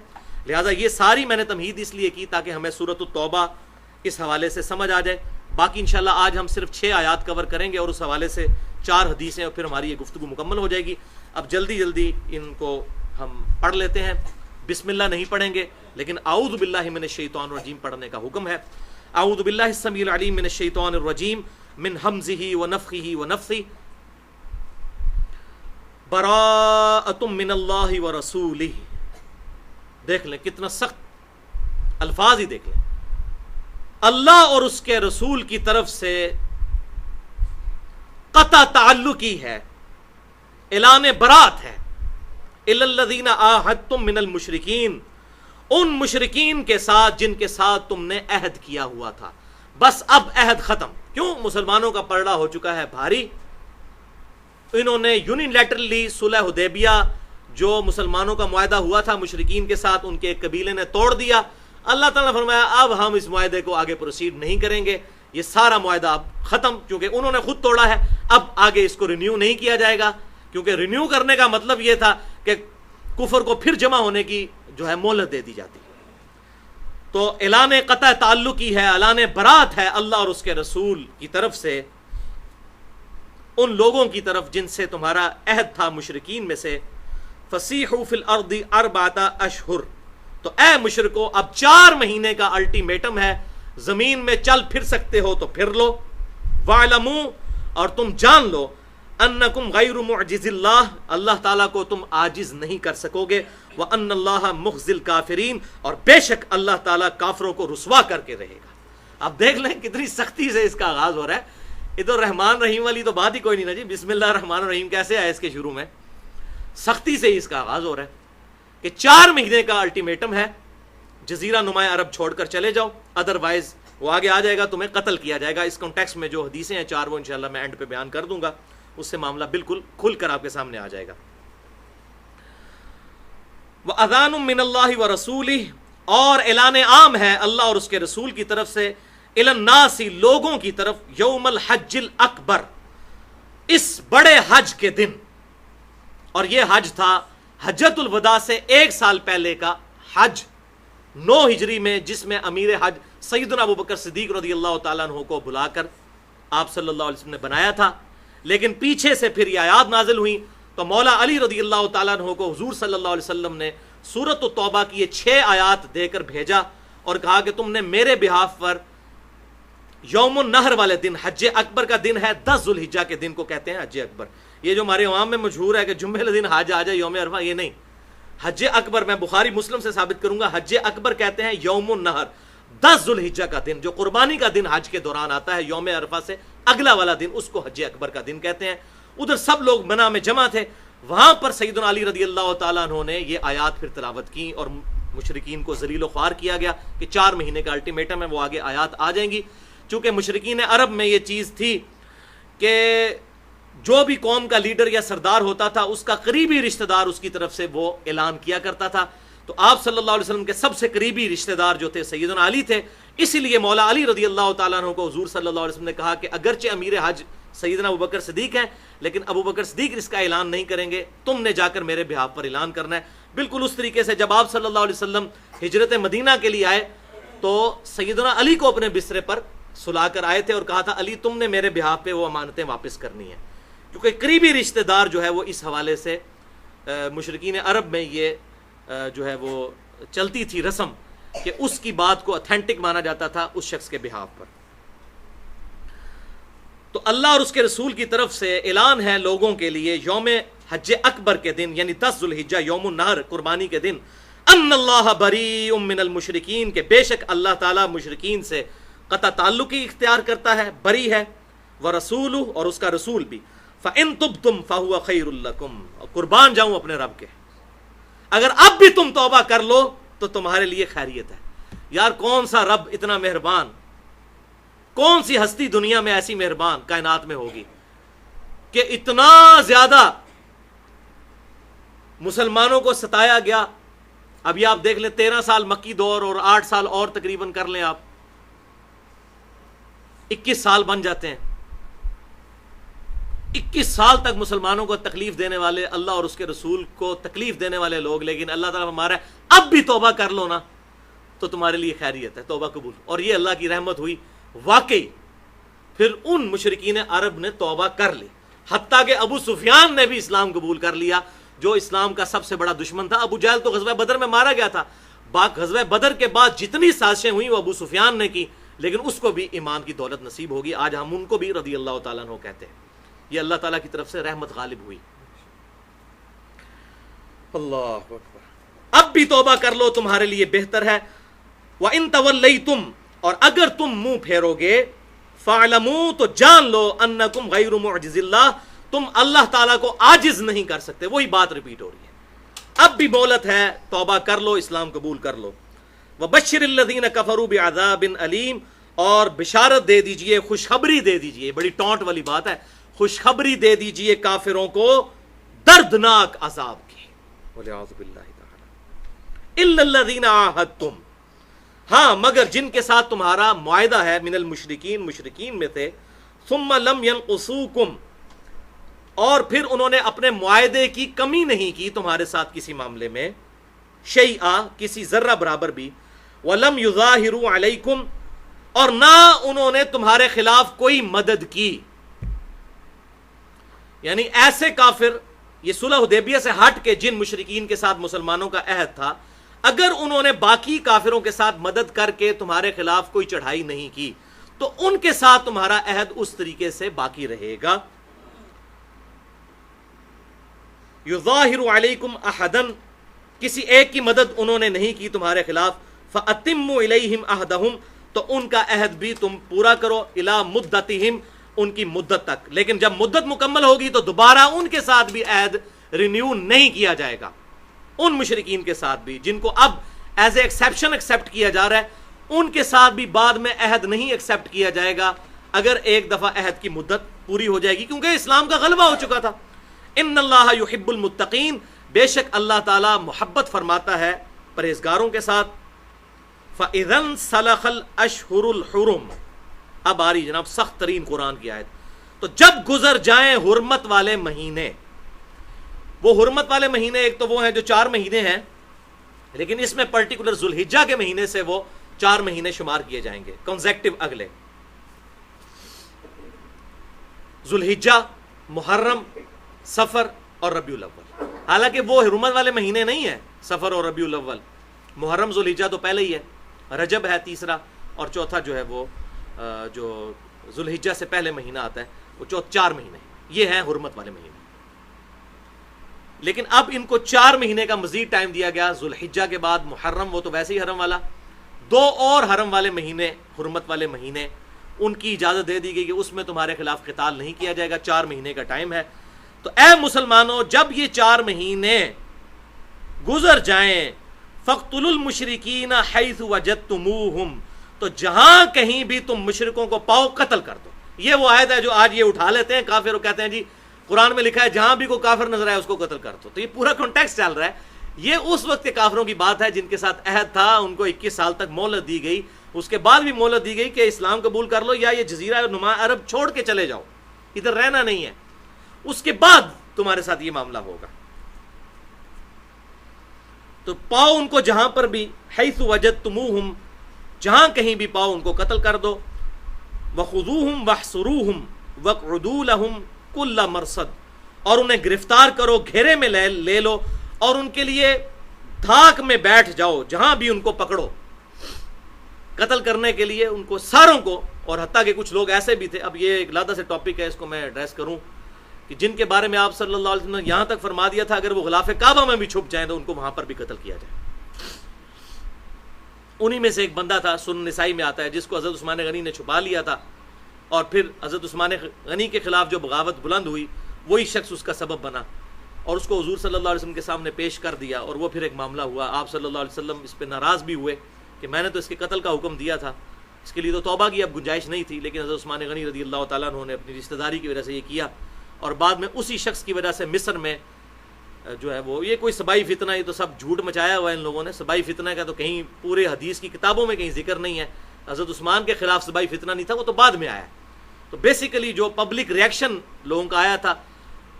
لہٰذا یہ ساری میں نے تمہید اس لیے کی تاکہ ہمیں سورۃ التوبہ اس حوالے سے سمجھ آ جائے. باقی انشاءاللہ آج ہم صرف 6 آیات کور کریں گے اور اس حوالے سے 4 حدیثیں، اور پھر ہماری یہ گفتگو مکمل ہو جائے گی. اب جلدی جلدی ان کو ہم پڑھ لیتے ہیں. بسم اللہ نہیں پڑھیں گے، لیکن اعوذ باللہ من الشیطان الرجیم پڑھنے کا حکم ہے. اعوذ باللہ السمیع العلیم من الشیطان الرجیم من ہمزہ ونفخہ ونفثہ. براءۃ من اللہ ورسولہ، دیکھ لیں کتنا سخت الفاظ ہی دیکھ لیں، اللہ اور اس کے رسول کی طرف سے قطع تعلقی ہے، اعلان برات ہے، الی الذین عاہدتم من المشرکین، ان مشرکین کے ساتھ جن کے ساتھ تم نے عہد کیا ہوا تھا، بس اب عہد ختم۔ کیوں؟ مسلمانوں کا پلڑا ہو چکا ہے بھاری، انہوں نے یونیلیٹرلی صلح حدیبیہ جو مسلمانوں کا معاہدہ ہوا تھا مشرکین کے ساتھ، ان کے ایک قبیلے نے توڑ دیا۔ اللہ تعالیٰ نے فرمایا اب ہم اس معاہدے کو آگے پروسیڈ نہیں کریں گے، یہ سارا معاہدہ اب ختم، کیونکہ انہوں نے خود توڑا ہے، اب آگے اس کو رینیو نہیں کیا جائے گا، کیونکہ رینیو کرنے کا مطلب یہ تھا کہ کفر کو پھر جمع ہونے کی جو ہے مہلت دے دی جاتی۔ تو اعلان قطع تعلقی ہے، اعلان برات ہے اللہ اور اس کے رسول کی طرف سے ان لوگوں کی طرف جن سے تمہارا عہد تھا مشرکین میں سے۔ فسیحوا فی الارض اربعۃ اشہر، تو اے مشرکو اب 4 مہینے کا الٹیمیٹم ہے، زمین میں چل پھر سکتے ہو تو پھر لو۔ وَاعْلَمُوا، اور تم جان لو، انکم غیر معجز اللہ، اللہ تعالیٰ کو تم عاجز نہیں کر سکو گے، وَأَنَّ اللَّهَ مُخْزِي الْكَافِرِينَ، اور بے شک اللہ تعالیٰ کافروں کو رسوا کر کے رہے گا۔ اب دیکھ لیں کتنی سختی سے اس کا آغاز ہو رہا ہے، ادھر رحمان رحیم والی تو بات ہی کوئی نہیں نا جی، بسم اللہ الرحمن الرحیم کیسے آئے اس کے شروع میں؟ سختی سے ہی اس کا آغاز ہو رہا ہے کہ 4 مہینے کا الٹیمیٹم ہے، جزیرہ نمایا عرب چھوڑ کر چلے جاؤ، ادروائز وہ آگے آ جائے گا، تمہیں قتل کیا جائے گا۔ اس کانٹیکسٹ میں جو حدیثیں ہیں 4 وہ انشاءاللہ میں اینڈ پہ بیان کر دوں گا، اس سے معاملہ بالکل کھل کر آپ کے سامنے آ جائے گا۔ وَأَذَانٌ مِّنَ اللَّهِ وَرَسُولِهِ، اور اعلان عام ہے اللہ اور اس کے رسول کی طرف سے، إِلَى النَّاسِ، لوگوں کی طرف، یوم الحج الاکبر، اس بڑے حج کے دن، اور یہ حج تھا حجۃ الوداع سے 1 سال پہلے کا حج 9 ہجری میں، جس میں امیر حج سیدنا ابو بکر صدیق رضی اللہ تعالیٰ عنہ کو بلا کر آپ صلی اللہ علیہ وسلم نے بنایا تھا، لیکن پیچھے سے پھر یہ آیات نازل ہوئی تو مولا علی رضی اللہ تعالیٰ عنہ کو حضور صلی اللہ علیہ وسلم نے سورۃ التوبہ کی یہ 6 آیات دے کر بھیجا اور کہا کہ تم نے میرے بہاف پر یوم النہر والے دن، حج اکبر کا دن ہے، 10 ذوالحجہ کے دن کو کہتے ہیں حج اکبر۔ یہ جو ہمارے عوام میں مشہور ہے کہ جمعے کے دن حج آ جائے یوم عرفہ، یہ نہیں، حج اکبر میں بخاری مسلم سے ثابت کروں گا، حج اکبر کہتے ہیں یوم النہر، 10 ذوالحجہ کا دن جو قربانی کا دن حج کے دوران آتا ہے، یوم عرفہ سے اگلا والا دن، اس کو حج اکبر کا دن کہتے ہیں۔ ادھر سب لوگ منع میں جمع تھے، وہاں پر سیدنا علی رضی اللہ تعالیٰ عنہ نے یہ آیات پھر تلاوت کی اور مشرکین کو ذلیل و خوار کیا گیا کہ 4 مہینے کا الٹیمیٹم ہے، وہ آگے آیات آ جائیں گی۔ چونکہ مشرکین عرب میں یہ چیز تھی کہ جو بھی قوم کا لیڈر یا سردار ہوتا تھا اس کا قریبی رشتہ دار اس کی طرف سے وہ اعلان کیا کرتا تھا، تو آپ صلی اللہ علیہ وسلم کے سب سے قریبی رشتہ دار جو تھے سیدنا علی تھے، اسی لیے مولا علی رضی اللہ تعالیٰ عنہ کو حضور صلی اللہ علیہ وسلم نے کہا کہ اگرچہ امیر حج سیدنا ابو بکر صدیق ہیں، لیکن ابو بکر صدیق اس کا اعلان نہیں کریں گے، تم نے جا کر میرے بہاف پر اعلان کرنا ہے۔ بالکل اس طریقے سے جب آپ صلی اللہ علیہ وسلم ہجرت مدینہ کے لیے آئے تو سیدنا علی کو اپنے بسترے پر سلا کر آئے تھے اور کہا تھا علی تم نے میرے بہاف پہ وہ امانتیں واپس کرنی ہیں، کیونکہ قریبی رشتہ دار جو ہے وہ اس حوالے سے مشرکین عرب میں یہ جو ہے وہ چلتی تھی رسم کہ اس کی بات کو اتھینٹک مانا جاتا تھا اس شخص کے بہاف پر۔ تو اللہ اور اس کے رسول کی طرف سے اعلان ہے لوگوں کے لیے یوم حج اکبر کے دن، یعنی 10 ذوالحجہ یوم النہر قربانی کے دن، ان اللہ بریء من المشرکین، کہ بے شک اللہ تعالیٰ مشرکین سے قطع تعلقی اختیار کرتا ہے، بری ہے، ورسولہ، اور اس کا رسول بھی، فَإِن تُبْتُمْ فَهُوَ خَيْرٌ لَكُمْ، قربان جاؤں اپنے رب کے، اگر اب بھی تم توبہ کر لو تو تمہارے لیے خیریت ہے۔ یار کون سا رب اتنا مہربان، کون سی ہستی دنیا میں ایسی مہربان کائنات میں ہوگی کہ اتنا زیادہ مسلمانوں کو ستایا گیا۔ ابھی آپ دیکھ لیں 13 سال مکی دور اور 8 سال اور تقریباً کر لیں آپ، 21 سال بن جاتے ہیں۔ 21 سال تک مسلمانوں کو تکلیف دینے والے، اللہ اور اس کے رسول کو تکلیف دینے والے لوگ، لیکن اللہ تعالیٰ ہمارا اب بھی توبہ کر لو نا تو تمہارے لیے خیریت ہے، توبہ قبول۔ اور یہ اللہ کی رحمت ہوئی واقعی، پھر ان مشرکین عرب نے توبہ کر لی، حتیٰ کہ ابو سفیان نے بھی اسلام قبول کر لیا جو اسلام کا سب سے بڑا دشمن تھا۔ ابو جہل تو غزوہ بدر میں مارا گیا تھا، غزوہ بدر کے بعد جتنی سازشیں ہوئیں وہ ابو سفیان نے کی، لیکن اس کو بھی ایمان کی دولت نصیب ہوگی۔ آج ہم ان کو بھی رضی اللہ تعالیٰ عنہ کہتے ہیں۔ یہ اللہ تعالیٰ کی طرف سے رحمت غالب ہوئی۔ اللہ اکبر. اب بھی توبہ کر لو تمہارے لیے بہتر ہے. وَإِن تَوَلَّيْتُمْ اور اگر تم منہ پھیرو گے فَاعْلَمُوا تو جان لو أَنَّكُمْ غَيْرُ مُعْجِزِ اللَّهِ تم اللہ تعالیٰ کو عاجز نہیں کر سکتے. وہی بات ریپیٹ ہو رہی ہے. اب بھی مہلت ہے, توبہ کر لو, اسلام قبول کر لو. وَبَشِّرِ الَّذِينَ كَفَرُوا بِعَذَابٍ أَلِيمٍ اور بشارت دے دیجئے, خوشخبری دے دیجئے, بڑی ٹونٹ والی بات ہے, خوشخبری دے دیجئے کافروں کو دردناک عذاب کی. وَلِعَوْذُ بِاللَّهِ تَعَالَى إِلَّا الَّذِينَ عَاهَدتُّمْ ہاں مگر جن کے ساتھ تمہارا معاہدہ ہے, من المشرکین مشرکین میں تھے, ثم لم ينقصوکم اور پھر انہوں نے اپنے معاہدے کی کمی نہیں کی تمہارے ساتھ کسی معاملے میں, شیئا کسی ذرہ برابر بھی, ولم یظاہروا علیکم اور نہ انہوں نے تمہارے خلاف کوئی مدد کی. یعنی ایسے کافر, یہ صلح حدیبیہ سے ہٹ کے جن مشرکین کے ساتھ مسلمانوں کا عہد تھا, اگر انہوں نے باقی کافروں کے ساتھ مدد کر کے تمہارے خلاف کوئی چڑھائی نہیں کی تو ان کے ساتھ تمہارا عہد اس طریقے سے باقی رہے گا. یظاہر علیکم احدا کسی ایک کی مدد انہوں نے نہیں کی تمہارے خلاف, فاتموا الیہم عہدہم تو ان کا عہد بھی تم پورا کرو, الی مدتہم ان کی مدت تک. لیکن جب مدت مکمل ہوگی تو دوبارہ ان کے ساتھ بھی عہد رینیو نہیں کیا جائے گا. ان مشرکین کے ساتھ بھی جن کو اب ایز اے ایکسیپشن ایکسیپٹ کیا جا رہا ہے, ان کے ساتھ بھی بعد میں عہد نہیں ایکسیپٹ کیا جائے گا اگر ایک دفعہ عہد کی مدت پوری ہو جائے گی, کیونکہ اسلام کا غلبہ ہو چکا تھا. ان اللہ یحب المتقین بے شک اللہ تعالی محبت فرماتا ہے پرہیزگاروں کے ساتھ. فاذا انسلخ الاشهر الحرم اب آ رہی جناب سخت ترین قرآن کی آیت. تو جب گزر جائیں حرمت والے مہینے, وہ حرمت والے مہینے ایک تو وہ ہیں جو 4 مہینے ہیں, لیکن اس میں پرٹیکولر ذوالحجہ کے مہینے سے وہ 4 مہینے شمار کیے جائیں گے کنزیکٹو اگلے, ذوالحجہ, محرم, سفر اور ربیع الاول. حالانکہ وہ حرمت والے مہینے نہیں ہیں سفر اور ربیع الاول, محرم ذوالحجہ تو پہلے ہی ہے, رجب ہے تیسرا, اور چوتھا جو ہے وہ جو ذوالحجہ سے پہلے مہینہ آتا ہے وہ 4 مہینے, یہ ہیں حرمت والے مہینے. لیکن اب ان کو 4 مہینے کا مزید ٹائم دیا گیا, ذوالحجہ کے بعد محرم, وہ تو ویسے ہی حرم والا, 2 اور حرم والے مہینے, حرمت والے مہینے, ان کی اجازت دے دی گئی کہ اس میں تمہارے خلاف قتال نہیں کیا جائے گا, 4 مہینے کا ٹائم ہے. تو اے مسلمانوں جب یہ 4 مہینے گزر جائیں, فاقتلوا المشرکین حیث وجدتموہم تو جہاں کہیں بھی تم مشرکوں کو پاؤ قتل کر دو. یہ وہ آیت ہے جو آج یہ اٹھا لیتے ہیں کافر اور کہتے ہیں جی قرآن میں لکھا ہے جہاں بھی کوئی کافر نظر آئے اس کو قتل کر دو. تو یہ پورا کانٹیکسٹ چل رہا ہے, یہ اس وقت کے کافروں کی بات ہے جن کے ساتھ عہد تھا, ان کو 21 سال تک مہلت دی گئی, اس کے بعد بھی مہلت دی گئی کہ اسلام قبول کر لو یا یہ جزیرہ نما عرب چھوڑ کے چلے جاؤ, ادھر رہنا نہیں ہے, اس کے بعد تمہارے ساتھ یہ معاملہ ہوگا. تو پاؤ ان کو جہاں پر بھی, حیث وجدتموہم جہاں کہیں بھی پاؤ ان کو قتل کر دو, وخذوہم واحصروہم واقعدوا لہم کل مرصد اور انہیں گرفتار کرو, گھیرے میں لے لو اور ان کے لیے دھاک میں بیٹھ جاؤ, جہاں بھی ان کو پکڑو قتل کرنے کے لیے ان کو ساروں کو. اور حتیٰ کہ کچھ لوگ ایسے بھی تھے, اب یہ ایک علیحدہ سے ٹاپک ہے, اس کو میں ایڈریس کروں, کہ جن کے بارے میں آپ صلی اللہ علیہ وسلم نے یہاں تک فرما دیا تھا اگر وہ غلاف کعبہ میں بھی چھپ جائیں تو ان کو وہاں پر بھی قتل کیا جائے. انہی میں سے ایک بندہ تھا, سنن نسائی میں آتا ہے, جس کو حضرت عثمان غنی نے چھپا لیا تھا, اور پھر حضرت عثمان غنی کے خلاف جو بغاوت بلند ہوئی وہی شخص اس کا سبب بنا, اور اس کو حضور صلی اللہ علیہ وسلم کے سامنے پیش کر دیا, اور وہ پھر ایک معاملہ ہوا. آپ صلی اللہ علیہ وسلم اس پہ ناراض بھی ہوئے کہ میں نے تو اس کے قتل کا حکم دیا تھا, اس کے لیے تو توبہ کی اب گنجائش نہیں تھی, لیکن حضرت عثمان غنی رضی اللہ تعالیٰ عنہ نے اپنی رشتہ داری کی وجہ سے یہ کیا, اور بعد میں اسی شخص کی وجہ سے مصر میں جو ہے وہ, یہ کوئی سبائی فتنہ, یہ تو سب جھوٹ مچایا ہوا ہے ان لوگوں نے, سبائی فتنہ کا تو کہیں پورے حدیث کی کتابوں میں کہیں ذکر نہیں ہے. حضرت عثمان کے خلاف سبائی فتنہ نہیں تھا, وہ تو بعد میں آیا. تو بیسیکلی جو پبلک ریئیکشن لوگوں کا آیا تھا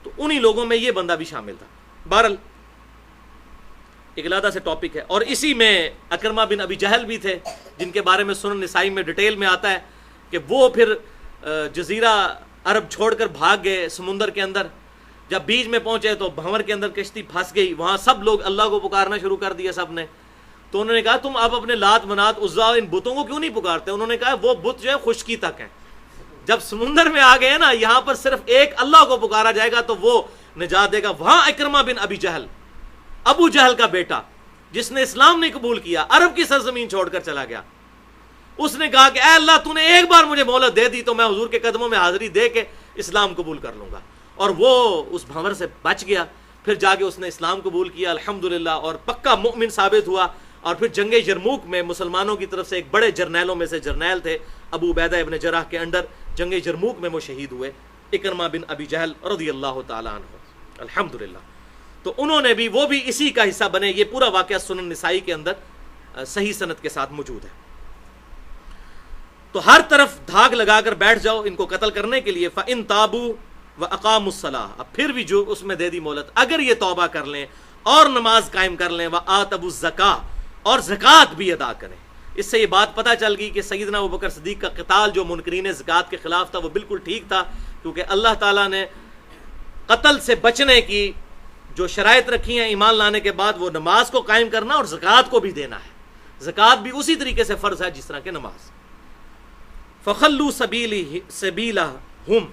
تو انہی لوگوں میں یہ بندہ بھی شامل تھا. بہرحال ایک علیحدہ سے ٹاپک ہے. اور اسی میں اکرمہ بن ابی جہل بھی تھے, جن کے بارے میں سنن نسائی میں ڈیٹیل میں آتا ہے کہ وہ پھر جزیرہ عرب چھوڑ کر بھاگ گئے سمندر کے اندر. جب بیچ میں پہنچے تو بھنور کے اندر کشتی پھنس گئی, وہاں سب لوگ اللہ کو پکارنا شروع کر دیا سب نے. تو انہوں نے کہا تم اب اپنے لات منات عزا ان بتوں کو کیوں نہیں پکارتے؟ انہوں نے کہا وہ بت جو ہے خشکی تک ہیں, جب سمندر میں آ گئے نا, یہاں پر صرف ایک اللہ کو پکارا جائے گا تو وہ نجات دے گا. وہاں اکرمہ بن ابی جہل ابو جہل کا بیٹا جس نے اسلام نہیں قبول کیا، عرب کی سرزمین چھوڑ کر چلا گیا، اس نے کہا کہ اے اللہ تو نے ایک بار مجھے مہلت دے دی تو میں حضور کے قدموں میں حاضری دے کے اسلام قبول کر لوں گا، اور وہ اس بھنور سے بچ گیا، پھر جا کے اس نے اسلام قبول کیا الحمدللہ، اور پکا مؤمن ثابت ہوا، اور پھر جنگ یرموک میں مسلمانوں کی طرف سے ایک بڑے جرنیلوں میں سے جرنیل تھے ابو عبیدہ ابن جراح کے انڈر، جنگ یرموک میں وہ شہید ہوئے، اکرمہ بن ابی جہل رضی اللہ تعالیٰ عنہ الحمدللہ۔ تو انہوں نے بھی، وہ بھی اسی کا حصہ بنے۔ یہ پورا واقعہ سنن نسائی کے اندر صحیح سند کے ساتھ موجود ہے۔ تو ہر طرف دھاگ لگا کر بیٹھ جاؤ ان کو قتل کرنے کے لیے۔ فَإِن تَابُوا وَأَقَامُوا الصَّلَاةَ، اب پھر بھی جو اس میں دے دی مہلت، اگر یہ توبہ کر لیں اور نماز قائم کر لیں، وَآتَوُا الزَّکَاةَ، اور زکوٰۃ بھی ادا کریں۔ اس سے یہ بات پتہ چل گئی کہ سیدنا ابوبکر صدیق کا قتال جو منکرین زکوٰۃ کے خلاف تھا وہ بالکل ٹھیک تھا، کیونکہ اللہ تعالیٰ نے قتل سے بچنے کی جو شرائط رکھی ہیں ایمان لانے کے بعد، وہ نماز کو قائم کرنا اور زکوٰۃ کو بھی دینا ہے۔ زکوٰۃ بھی اسی طریقے سے فرض ہے جس طرح کہ نماز۔ فَخَلُّوا سَبِيلَهُمْ،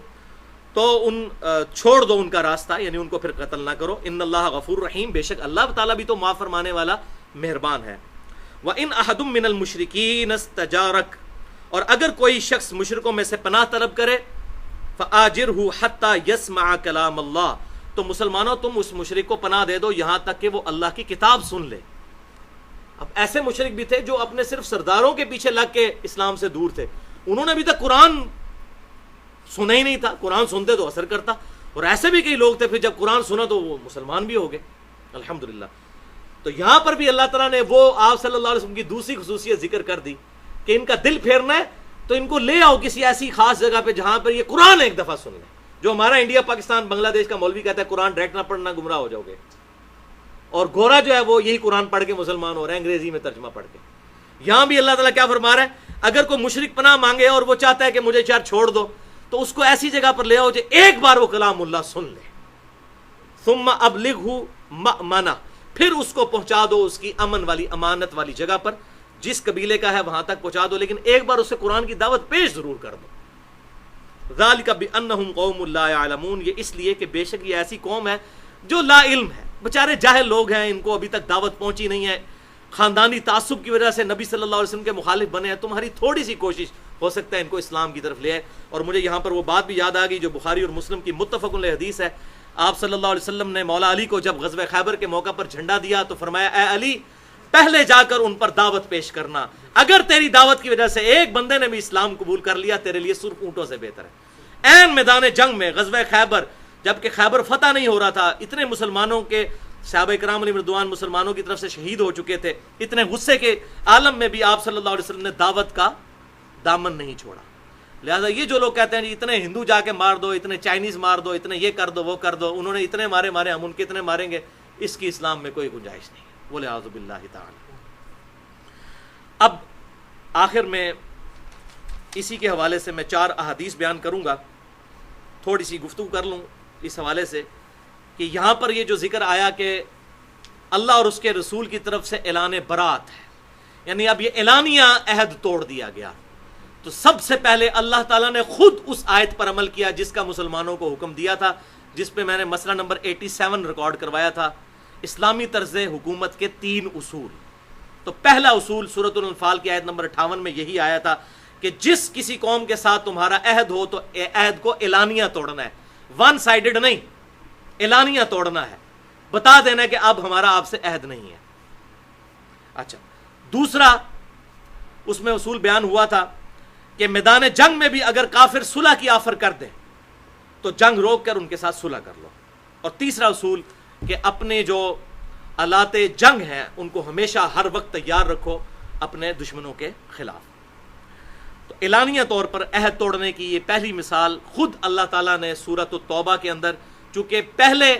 تو چھوڑ دو ان کا راستہ، یعنی ان کو پھر قتل نہ کرو۔ ان اللہ غفور رحیم، بے شک اللہ تعالیٰ بھی تو معاف فرمانے والا مہربان ہے۔ وَإِنْ أَحَدٌ مِّنَ الْمُشْرِكِينَ اسْتَجَارَكَ، اور اگر کوئی شخص مشرکوں میں سے پناہ طلب کرے، فَآجِرْهُ حَتَّى يَسْمَعَ كَلَامَ اللَّهِ، تو مسلمانوں تم اس مشرک کو پناہ دے دو یہاں تک کہ وہ اللہ کی کتاب سن لے۔ اب ایسے مشرک بھی تھے جو اپنے صرف سرداروں کے پیچھے لگ کے اسلام سے دور تھے، انہوں نے ابھی تک قرآن سنا ہی نہیں تھا، قرآن سنتے تو اثر کرتا، اور ایسے بھی کئی لوگ تھے پھر جب قرآن سنا تو وہ مسلمان بھی ہو گئے الحمدللہ۔ تو یہاں پر بھی اللہ تعالیٰ نے وہ آپ صلی اللہ علیہ وسلم کی دوسری خصوصیت ذکر کر دی کہ ان کا دل پھیرنا ہے تو ان کو لے آؤ کسی ایسی خاص جگہ پہ جہاں پر یہ قرآن ایک دفعہ سن لیں۔ جو ہمارا انڈیا پاکستان بنگلہ دیش کا مولوی کہتا ہے قرآن ڈائریکٹ نہ پڑھنا گمراہ ہو جاؤ گے، اور گورا جو ہے وہ یہی قرآن پڑھ کے مسلمان ہو رہے ہیں انگریزی میں ترجمہ پڑھ کے۔ یہاں بھی اللہ تعالیٰ کیا فرما رہا ہے، اگر کوئی مشرک پناہ مانگے اور وہ چاہتا ہے کہ مجھے چار چھوڑ دو، تو اس کو ایسی جگہ پر لے آؤ جو ایک بار وہ کلام اللہ سن لے۔ ثم ابلغہ مأمنہ، پھر اس کو پہنچا دو اس کی امن والی امانت والی جگہ پر، جس قبیلے کا ہے وہاں تک پہنچا دو، لیکن ایک بار اسے قرآن کی دعوت پیش ضرور کر دو۔ ذالک بانہم قوم لا یعلمون، یہ اس لیے کہ بے شک یہ ایسی قوم ہے جو لا علم ہے، بےچارے جاہل لوگ ہیں، ان کو ابھی تک دعوت پہنچی نہیں ہے، خاندانی تعصب کی وجہ سے نبی صلی اللہ علیہ وسلم کے مخالف بنے ہیں۔ تمہاری تھوڑی سی کوشش ہو سکتا ہے ان کو اسلام کی طرف لے آئے۔ اور مجھے یہاں پر وہ بات بھی یاد آ گئی جو بخاری اور مسلم کی متفق علیہ حدیث ہے، آپ صلی اللہ علیہ وسلم نے مولا علی کو جب غزوہ خیبر کے موقع پر جھنڈا دیا تو فرمایا اے علی پہلے جا کر ان پر دعوت پیش کرنا، اگر تیری دعوت کی وجہ سے ایک بندے نے بھی اسلام قبول کر لیا تیرے لیے سرخ اونٹوں سے بہتر ہے۔ عین میدان جنگ میں غزوہ خیبر، جبکہ خیبر فتح نہیں ہو رہا تھا، اتنے مسلمانوں کے صحابہ کرام علیہ رضوان مسلمانوں کی طرف سے شہید ہو چکے تھے، اتنے غصے کے عالم میں بھی آپ صلی اللہ علیہ وسلم نے دعوت کا دامن نہیں چھوڑا۔ لہذا یہ جو لوگ کہتے ہیں جی اتنے ہندو جا کے مار دو، اتنے چائنیز مار دو، اتنے یہ کر دو وہ کر دو، انہوں نے اتنے مارے ہم ان کے اتنے ماریں گے، اس کی اسلام میں کوئی گنجائش نہیں ہے، بولے اعوذ باللہ تعالی۔ اب آخر میں اسی کے حوالے سے میں 4 احادیث بیان کروں گا، تھوڑی سی گفتگو کر لوں اس حوالے سے کہ یہاں پر یہ جو ذکر آیا کہ اللہ اور اس کے رسول کی طرف سے اعلان برات ہے، یعنی اب یہ اعلانیہ عہد توڑ دیا گیا، تو سب سے پہلے اللہ تعالیٰ نے خود اس آیت پر عمل کیا جس کا مسلمانوں کو حکم دیا تھا، جس پہ میں نے مسئلہ نمبر 87 ریکارڈ کروایا تھا، اسلامی طرز حکومت کے 3 اصول۔ تو پہلا اصول سورۃ الانفال کی آیت نمبر 58 میں یہی آیا تھا کہ جس کسی قوم کے ساتھ تمہارا عہد ہو تو عہد کو اعلانیہ توڑنا ہے، ون سائیڈڈ نہیں، اعلانیہ توڑنا ہے، بتا دینا ہے کہ اب ہمارا آپ سے عہد نہیں ہے۔ اچھا، دوسرا اس میں اصول بیان ہوا تھا کہ میدان جنگ میں بھی اگر کافر صلح کی آفر کر دیں تو جنگ روک کر ان کے ساتھ صلح کر لو۔ اور تیسرا اصول کہ اپنے جو آلات جنگ ہیں ان کو ہمیشہ ہر وقت تیار رکھو اپنے دشمنوں کے خلاف۔ تو اعلانیہ طور پر عہد توڑنے کی یہ پہلی مثال خود اللہ تعالیٰ نے سورۃ التوبہ کے اندر، چونکہ پہلے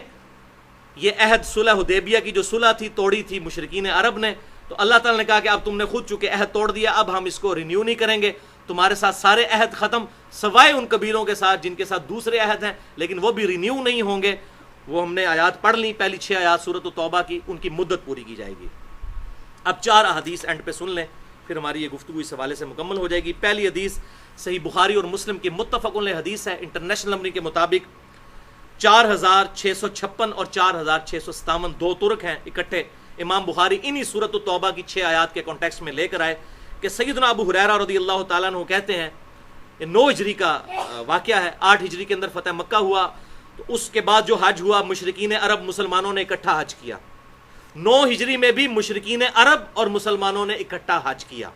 یہ عہد صلح حدیبیہ کی جو صلح تھی توڑی تھی مشرکین عرب نے، تو اللہ تعالیٰ نے کہا کہ اب تم نے خود چونکہ عہد توڑ دیا، اب ہم اس کو رینیو نہیں کریں گے، تمہارے ساتھ سارے عہد ختم، سوائے ان قبیلوں کے ساتھ جن کے ساتھ دوسرے عہد ہیں لیکن وہ بھی رینیو نہیں ہوں گے۔ وہ ہم نے آیات پڑھ لی، پہلی 6 آیات سورۃ التوبہ کی، ان کی مدت پوری کی جائے گی۔ اب 4 احادیث اینڈ پہ سن لیں، پھر ہماری یہ گفتگو اس حوالے سے مکمل ہو جائے گی۔ پہلی حدیث صحیح بخاری اور مسلم کی متفق علیہ حدیث ہے، انٹرنیشنل نمبر کے مطابق 4656 اور 4657 دو ترک ہیں اکٹھے امام بخاری انہی سورۃ التوبہ کی 6 آیات کے کانٹیکسٹ میں لے کر آئے کہ سیدنا ابو ہریرہ رضی اللہ تعالیٰ عنہ کہتے ہیں، یہ 9 ہجری کا واقعہ ہے، 8 ہجری کے اندر فتح مکہ ہوا، تو اس کے بعد جو حج ہوا مشرکین عرب مسلمانوں نے اکٹھا حج کیا، 9 ہجری میں بھی مشرکین عرب اور مسلمانوں نے اکٹھا حج کیا،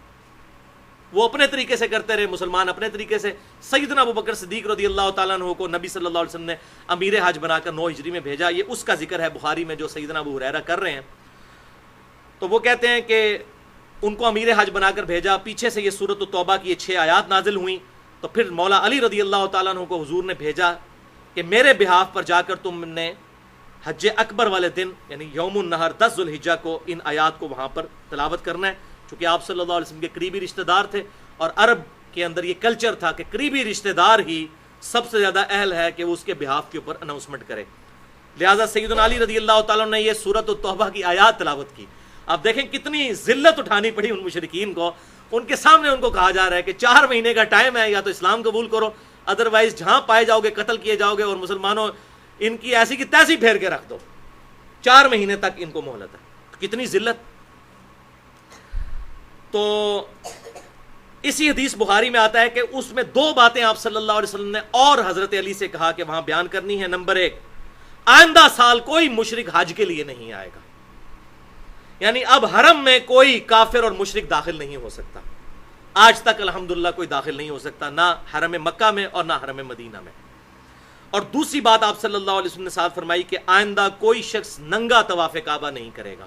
وہ اپنے طریقے سے کرتے رہے، مسلمان اپنے طریقے سے۔ سیدنا ابو بکر صدیق رضی اللہ تعالیٰ عنہ کو نبی صلی اللہ علیہ وسلم نے امیر حج بنا کر 9 ہجری میں بھیجا، یہ اس کا ذکر ہے بخاری میں جو سیدنا ابو ہریرہ کر رہے ہیں۔ تو وہ کہتے ہیں کہ ان کو امیر حج بنا کر بھیجا، پیچھے سے یہ سورۃ التوبہ کی یہ 6 آیات نازل ہوئیں، تو پھر مولا علی رضی اللہ تعالیٰ عنہ کو حضور نے بھیجا کہ میرے بہاف پر جا کر تم نے حج اکبر والے دن یعنی یوم النحر 10 ذوالحجہ کو ان آیات کو وہاں پر تلاوت کرنا ہے، چونکہ آپ صلی اللہ علیہ وسلم کے قریبی رشتہ دار تھے، اور عرب کے اندر یہ کلچر تھا کہ قریبی رشتہ دار ہی سب سے زیادہ اہل ہے کہ وہ اس کے بہاف کے اوپر اناؤنسمنٹ کرے، لہٰذا سیدنا علی رضی اللہ تعالیٰ نے یہ سورۃ التوبہ کی آیات تلاوت کی۔ اب دیکھیں کتنی ذلت اٹھانی پڑی ان مشرکین کو، ان کے سامنے ان کو کہا جا رہا ہے کہ 4 مہینے کا ٹائم ہے، یا تو اسلام قبول کرو، ادروائز جہاں پائے جاؤ گے قتل کیے جاؤ گے، اور مسلمانوں ان کی ایسی کی تیسی پھیر کے رکھ دو، 4 مہینے تک ان کو مہلت ہے۔ کتنی ذلت۔ تو اسی حدیث بخاری میں آتا ہے کہ اس میں 2 باتیں آپ صلی اللہ علیہ وسلم نے اور حضرت علی سے کہا کہ وہاں بیان کرنی ہے۔ نمبر 1، آئندہ سال کوئی مشرک حج کے لیے نہیں آئے گا، یعنی اب حرم میں کوئی کافر اور مشرک داخل نہیں ہو سکتا، آج تک الحمدللہ کوئی داخل نہیں ہو سکتا، نہ حرم مکہ میں اور نہ حرم مدینہ میں۔ اور دوسری بات آپ صلی اللہ علیہ وسلم نے ساتھ فرمائی کہ آئندہ کوئی شخص ننگا طواف کعبہ نہیں کرے گا،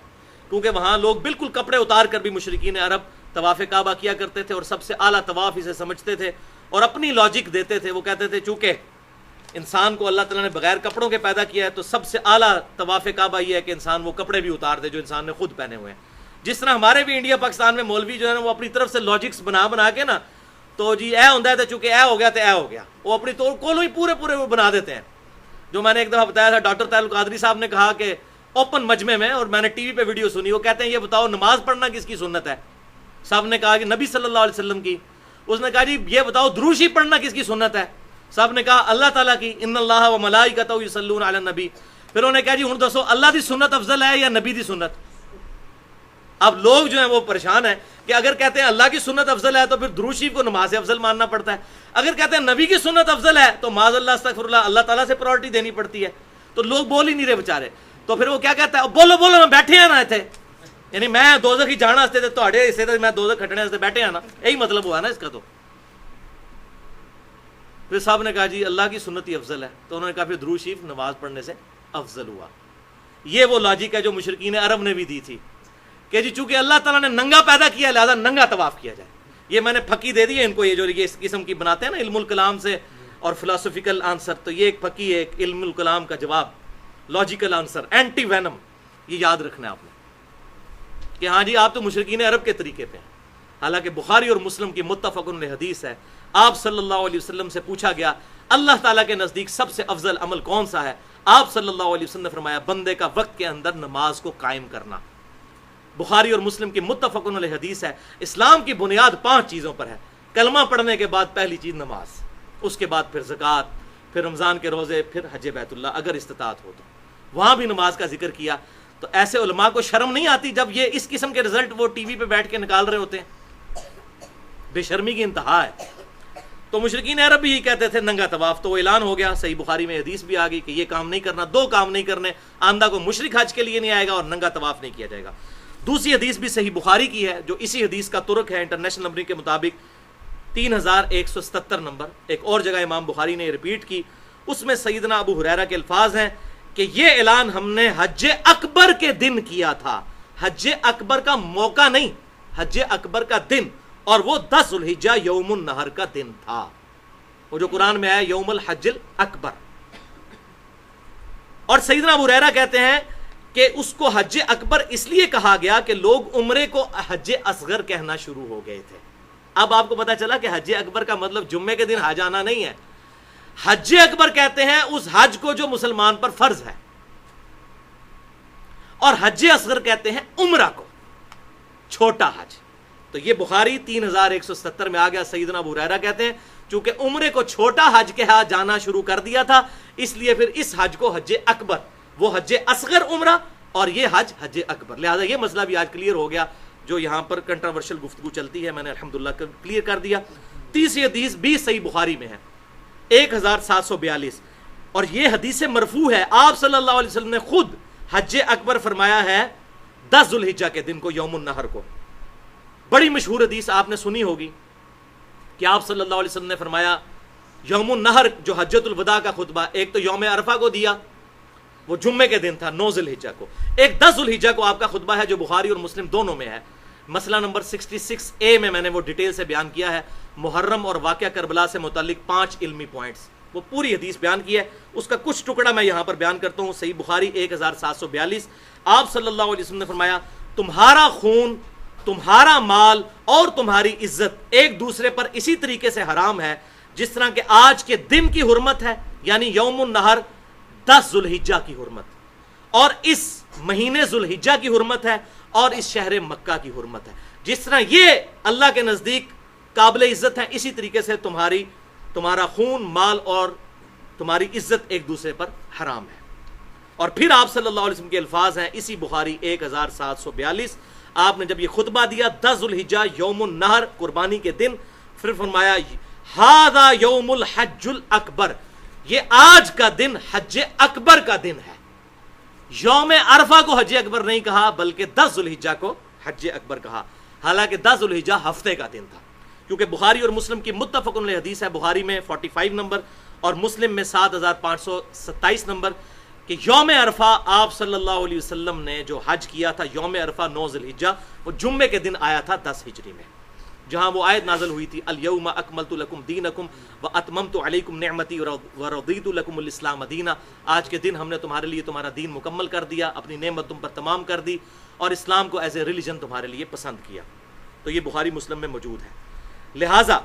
کیونکہ وہاں لوگ بالکل کپڑے اتار کر بھی مشرکین عرب طواف کعبہ کیا کرتے تھے، اور سب سے اعلیٰ طواف اسے سمجھتے تھے، اور اپنی لاجک دیتے تھے، وہ کہتے تھے چونکہ انسان کو اللہ تعالیٰ نے بغیر کپڑوں کے پیدا کیا ہے، تو سب سے اعلیٰ طواف کعبہ یہ ہے کہ انسان وہ کپڑے بھی اتار دے جو انسان نے خود پہنے ہوئے ہیں۔ جس طرح ہمارے بھی انڈیا پاکستان میں مولوی جو ہے نا وہ اپنی طرف سے لاجکس بنا کے نا، تو جی اے ہوتا ہے تو چونکہ اے ہو گیا تو اے ہو گیا، وہ اپنی طور کو ہی پورے وہ بنا دیتے ہیں۔ جو میں نے ایک دفعہ بتایا تھا، ڈاکٹر طاہر القادری صاحب نے کہا کہ اوپن مجمع میں، اور میں نے ٹی وی پہ ویڈیو سنی، وہ کہتے ہیں یہ بتاؤ نماز پڑھنا کس کی سنت ہے؟ صاحب نے کہا کہ نبی صلی اللہ علیہ وسلم کی۔ اس نے کہا جی یہ بتاؤ دروشی پڑھنا کس کی سنت ہے؟ صاحب نے کہا اللہ تعالیٰ کی، ان اللہ و ملائکتہ یصلون علی النبی۔ پھر انہوں نے کہا جی ہن دسو اللہ دی سنت افضل ہے یا نبی دی سنت؟ اب لوگ جو ہیں وہ پریشان ہیں کہ اگر کہتے ہیں اللہ کی سنت افضل ہے تو پھر درود شریف کو نماز سے افضل ماننا پڑتا ہے، اگر کہتے ہیں نبی کی سنت افضل ہے تو معاذ اللہ استغفر اللہ اللہ تعالیٰ سے پرائرٹی دینی پڑتی ہے۔ تو لوگ بول ہی نہیں رہے بےچارے، تو پھر وہ کیا کہتا ہے، بولو میں بیٹھے ہیں نا اتنے، یعنی میں دوزخ ہی جانا واسطے تے تہاڈے حصے تے میں دوزخ کھٹنے واسطے بیٹھے ہیں نا، یہی مطلب ہوا نا اس کا۔ تو پھر صاحب نے کہا جی اللہ کی سنت ہی افضل ہے، تو انہوں نے کہا پھر درود شریف نماز پڑھنے سے افضل ہوا۔ یہ وہ لاجک ہے جو مشرکین عرب نے بھی دی تھی کہ جی چونکہ اللہ تعالیٰ نے ننگا پیدا کیا لہذا ننگا طواف کیا جائے۔ یہ میں نے پھکی دے دی ہے ان کو، یہ جو اس قسم کی بناتے ہیں نا علم الکلام سے اور فلاسفیکل آنسر، تو یہ ایک پھکی ہے، ایک علم الکلام کا جواب، لاجیکل آنسر، اینٹی وینم۔ یہ یاد رکھنا ہے آپ نے کہ ہاں جی آپ تو مشرکین عرب کے طریقے پہ ہیں، حالانکہ بخاری اور مسلم کی متفق علیہ حدیث ہے، آپ صلی اللہ علیہ وسلم سے پوچھا گیا اللہ تعالیٰ کے نزدیک سب سے افضل عمل کون سا ہے؟ آپ صلی اللہ علیہ وسلم نے فرمایا بندے کا وقت کے اندر نماز کو قائم کرنا۔ بخاری اور مسلم کی متفق علیہ حدیث ہے، اسلام کی بنیاد 5 چیزوں پر ہے، کلمہ پڑھنے کے بعد پہلی چیز نماز، اس کے بعد پھر زکوٰۃ، پھر رمضان کے روزے، پھر حج بیت اللہ اگر استطاعت ہو تو۔ وہاں بھی نماز کا ذکر کیا، تو ایسے علماء کو شرم نہیں آتی جب یہ اس قسم کے رزلٹ وہ ٹی وی پہ بیٹھ کے نکال رہے ہوتے ہیں؟ بے شرمی کی انتہا ہے۔ تو مشرکین عرب بھی یہ کہتے تھے ننگا طواف، تو وہ اعلان ہو گیا، صحیح بخاری میں حدیث بھی آ گئی کہ یہ کام نہیں کرنا، 2 کام نہیں کرنے، آندہ کو مشرک حج کے لیے نہیں آئے گا اور ننگا طواف نہیں کیا جائے گا۔ دوسری حدیث بھی صحیح بخاری کی ہے جو اسی حدیث کا ترک ہے انٹرنیشنل نمبر کے مطابق 3177 نمبر، ایک اور جگہ امام بخاری نے ریپیٹ کی، اس میں سیدنا ابو ہریرہ کے الفاظ ہیں کہ یہ اعلان ہم نے حج اکبر کے دن کیا تھا، حج اکبر کا موقع نہیں، حج اکبر کا دن، اور وہ 10 ذوالحجہ یوم النحر کا دن تھا، وہ جو قرآن میں ہے یوم الحج الاکبر۔ اور سیدنا ابو ہریرہ کہتے ہیں کہ اس کو حج اکبر اس لیے کہا گیا کہ لوگ عمرے کو حج اصغر کہنا شروع ہو گئے تھے۔ اب آپ کو پتا چلا کہ حج اکبر کا مطلب جمعے کے دن حج آنا نہیں ہے، حج اکبر کہتے ہیں اس حج کو جو مسلمان پر فرض ہے، اور حج اصغر کہتے ہیں عمرہ کو، چھوٹا حج۔ تو یہ بخاری 3177 میں آ گیا، سیدنا ابو ہریرہ کہتے ہیں چونکہ عمرے کو چھوٹا حج کہا جانا شروع کر دیا تھا، اس لیے پھر اس حج کو حج اکبر، وہ حج اصغر عمرہ اور یہ حج اکبر، لہذا یہ مسئلہ بھی آج کلیئر ہو گیا جو یہاں پر کنٹراورشل گفتگو چلتی ہے، میں نے الحمدللہ کلیئر کر دیا۔ تیسری حدیث بھی صحیح بخاری میں ہے 1742، اور یہ حدیث مرفوع ہے، آپ صلی اللہ علیہ وسلم نے خود حج اکبر فرمایا ہے 10 ذوالحجہ کے دن کو، یوم النحر کو۔ بڑی مشہور حدیث آپ نے سنی ہوگی کہ آپ صلی اللہ علیہ وسلم نے فرمایا یوم النحر جو حجۃ الوداع کا خطبہ، ایک تو یوم عرفہ کو دیا، وہ جمعے کے دن تھا 9 ذوالحجہ کو، ایک 10 ذوالحجہ کو آپ کا خطبہ ہے جو بخاری اور مسلم دونوں میں ہے۔ مسئلہ نمبر 66A میں نے وہ ڈیٹیل سے بیان کیا ہے، محرم اور واقعہ کربلا سے متعلق 5 علمی پوائنٹس، وہ پوری حدیث بیان کی ہے، اس کا کچھ ٹکڑا میں یہاں پر بیان کرتا ہوں۔ صحیح بخاری 1742، آپ صلی اللہ علیہ وسلم نے فرمایا تمہارا خون، تمہارا مال اور تمہاری عزت ایک دوسرے پر اسی طریقے سے حرام ہے جس طرح کہ آج کے دن کی حرمت ہے، یعنی یوم النحر 10 ذوالحجہ کی حرمت، اور اس مہینے ذوالحجہ کی حرمت ہے، اور اس شہر مکہ کی حرمت ہے۔ جس طرح یہ اللہ کے نزدیک قابل عزت ہے، اسی طریقے سے تمہارا خون، مال اور تمہاری عزت ایک دوسرے پر حرام ہے۔ اور پھر آپ صلی اللہ علیہ وسلم کے الفاظ ہیں اسی بخاری 1742، آپ نے جب یہ خطبہ دیا 10 ذوالحجہ یوم النحر قربانی کے دن، پھر فرمایا ھذا یوم الحج الاکبر، یہ آج کا دن حج اکبر کا دن ہے۔ یوم عرفہ کو حج اکبر نہیں کہا بلکہ 10 ذوالحجہ کو حج اکبر کہا، حالانکہ 10 ذوالحجہ ہفتے کا دن تھا، کیونکہ بخاری اور مسلم کی متفق علیہ حدیث ہے، بخاری میں 45 نمبر اور مسلم میں 7527 نمبر، کہ یوم عرفہ آپ صلی اللہ علیہ وسلم نے جو حج کیا تھا یوم عرفہ 9 ذوالحجہ، وہ جمعے کے دن آیا تھا 10 ہجری میں، جہاں وہ آیت نازل ہوئی تھی الیوم اکملت لکم دینکم واتممت علیکم نعمتی ورضیت لکم الاسلام دینا، آج کے دن ہم نے تمہارے لیے تمہارا دین مکمل کر دیا، اپنی نعمت تم پر تمام کر دی، اور اسلام کو ایز اے ریلیجن تمہارے لیے پسند کیا۔ تو یہ بخاری مسلم میں موجود ہے۔ لہٰذا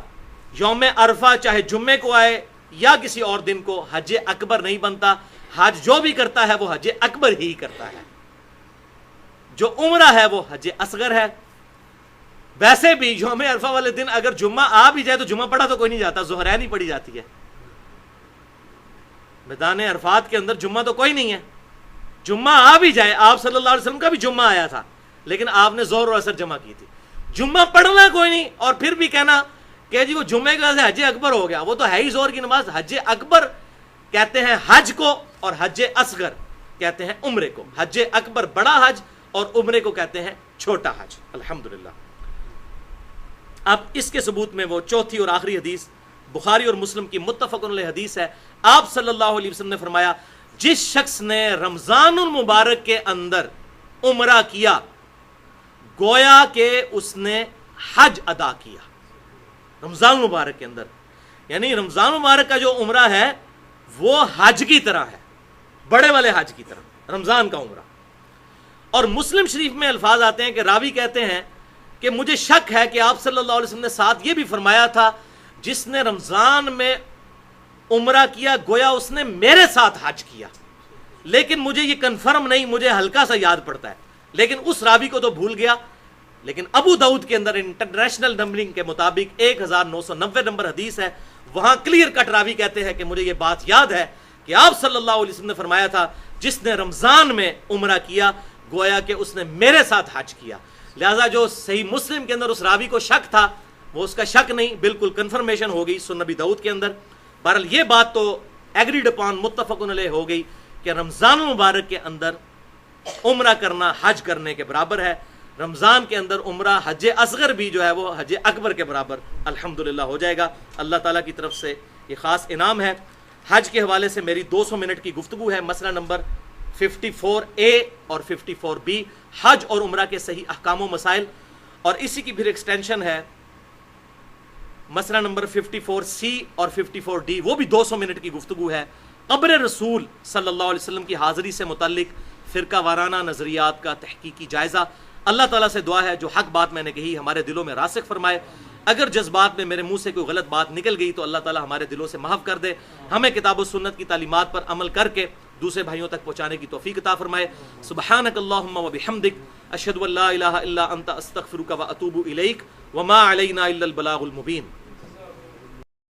یوم عرفہ چاہے جمعے کو آئے یا کسی اور دن کو، حج اکبر نہیں بنتا، حج جو بھی کرتا ہے وہ حج اکبر ہی کرتا ہے، جو عمرہ ہے وہ حج اصغر ہے۔ ویسے بھی یوم عرفہ والے دن اگر جمعہ آ بھی جائے تو جمعہ پڑھا تو کوئی نہیں جاتا، ظہرین ہی پڑھی جاتی ہے، میدان عرفات کے اندر جمعہ تو کوئی نہیں ہے۔ جمعہ آ بھی جائے، آپ صلی اللہ علیہ وسلم کا بھی جمعہ آیا تھا لیکن آپ نے ظہر اور عصر جمع کی تھی، جمعہ پڑھنا کوئی نہیں، اور پھر بھی کہنا کہ جی وہ جمعے کا حج اکبر ہو گیا، وہ تو ہے ہی ظہر کی نماز۔ حج اکبر کہتے ہیں حج کو، اور حج اصغر کہتے ہیں عمرے کو۔ حج اکبر بڑا حج اور عمرے کو کہتے ہیں چھوٹا حج، الحمدللہ۔ اب اس کے ثبوت میں وہ چوتھی اور آخری حدیث بخاری اور مسلم کی متفق علیہ حدیث ہے، آپ صلی اللہ علیہ وسلم نے فرمایا جس شخص نے رمضان المبارک کے اندر عمرہ کیا گویا کہ اس نے حج ادا کیا۔ رمضان المبارک کے اندر، یعنی رمضان المبارک کا جو عمرہ ہے وہ حج کی طرح ہے، بڑے والے حج کی طرح رمضان کا عمرہ۔ اور مسلم شریف میں الفاظ آتے ہیں کہ راوی کہتے ہیں کہ مجھے شک ہے کہ آپ صلی اللہ علیہ وسلم نے ساتھ یہ بھی فرمایا تھا جس نے رمضان میں عمرہ کیا گویا اس نے میرے ساتھ حج کیا، لیکن مجھے یہ کنفرم نہیں، مجھے ہلکا سا یاد پڑتا ہے، لیکن اس راوی کو تو بھول گیا۔ لیکن ابو داؤد کے اندر انٹرنیشنل نمبرنگ کے مطابق 1990 نمبر حدیث ہے، وہاں کلیئر کٹ راوی کہتے ہیں کہ مجھے یہ بات یاد ہے کہ آپ صلی اللہ علیہ وسلم نے فرمایا تھا جس نے رمضان میں عمرہ کیا گویا کہ اس نے میرے ساتھ حج کیا۔ لہذا جو صحیح مسلم کے اندر اس راوی کو شک تھا وہ اس کا شک نہیں، بالکل کنفرمیشن ہو گئی سنن نبی داؤد کے اندر۔ بہرحال یہ بات تو ایگریڈ اپان، متفق علیہ ہو گئی کہ رمضان المبارک کے اندر عمرہ کرنا حج کرنے کے برابر ہے۔ رمضان کے اندر عمرہ حج اصغر بھی جو ہے وہ حج اکبر کے برابر الحمدللہ ہو جائے گا، اللہ تعالیٰ کی طرف سے یہ خاص انعام ہے۔ حج کے حوالے سے میری 200 منٹ کی گفتگو ہے، مسئلہ نمبر 54A اور 54B، حج اور عمرہ کے صحیح احکام و مسائل، اور اسی کی پھر ایکسٹینشن ہے مسئلہ نمبر 54C اور 54D، وہ بھی 200 منٹ کی گفتگو ہے، قبر رسول صلی اللہ علیہ وسلم کی حاضری سے متعلق فرقہ وارانہ نظریات کا تحقیقی جائزہ۔ اللہ تعالیٰ سے دعا ہے جو حق بات میں نے کہی ہمارے دلوں میں راسخ فرمائے، اگر جذبات میں میرے منہ سے کوئی غلط بات نکل گئی تو اللہ تعالیٰ ہمارے دلوں سے محو کر دے، ہمیں کتاب و سنت کی تعلیمات پر عمل کر کے دوسرے بھائیوں تک پہنچانے کی توفیق عطا فرمائے۔ سبحانک اللہم و بحمدک، اشہد ان لا الہ الا انت، استغفرک و اتوب الیک، وما علینا الا البلاغ المبین۔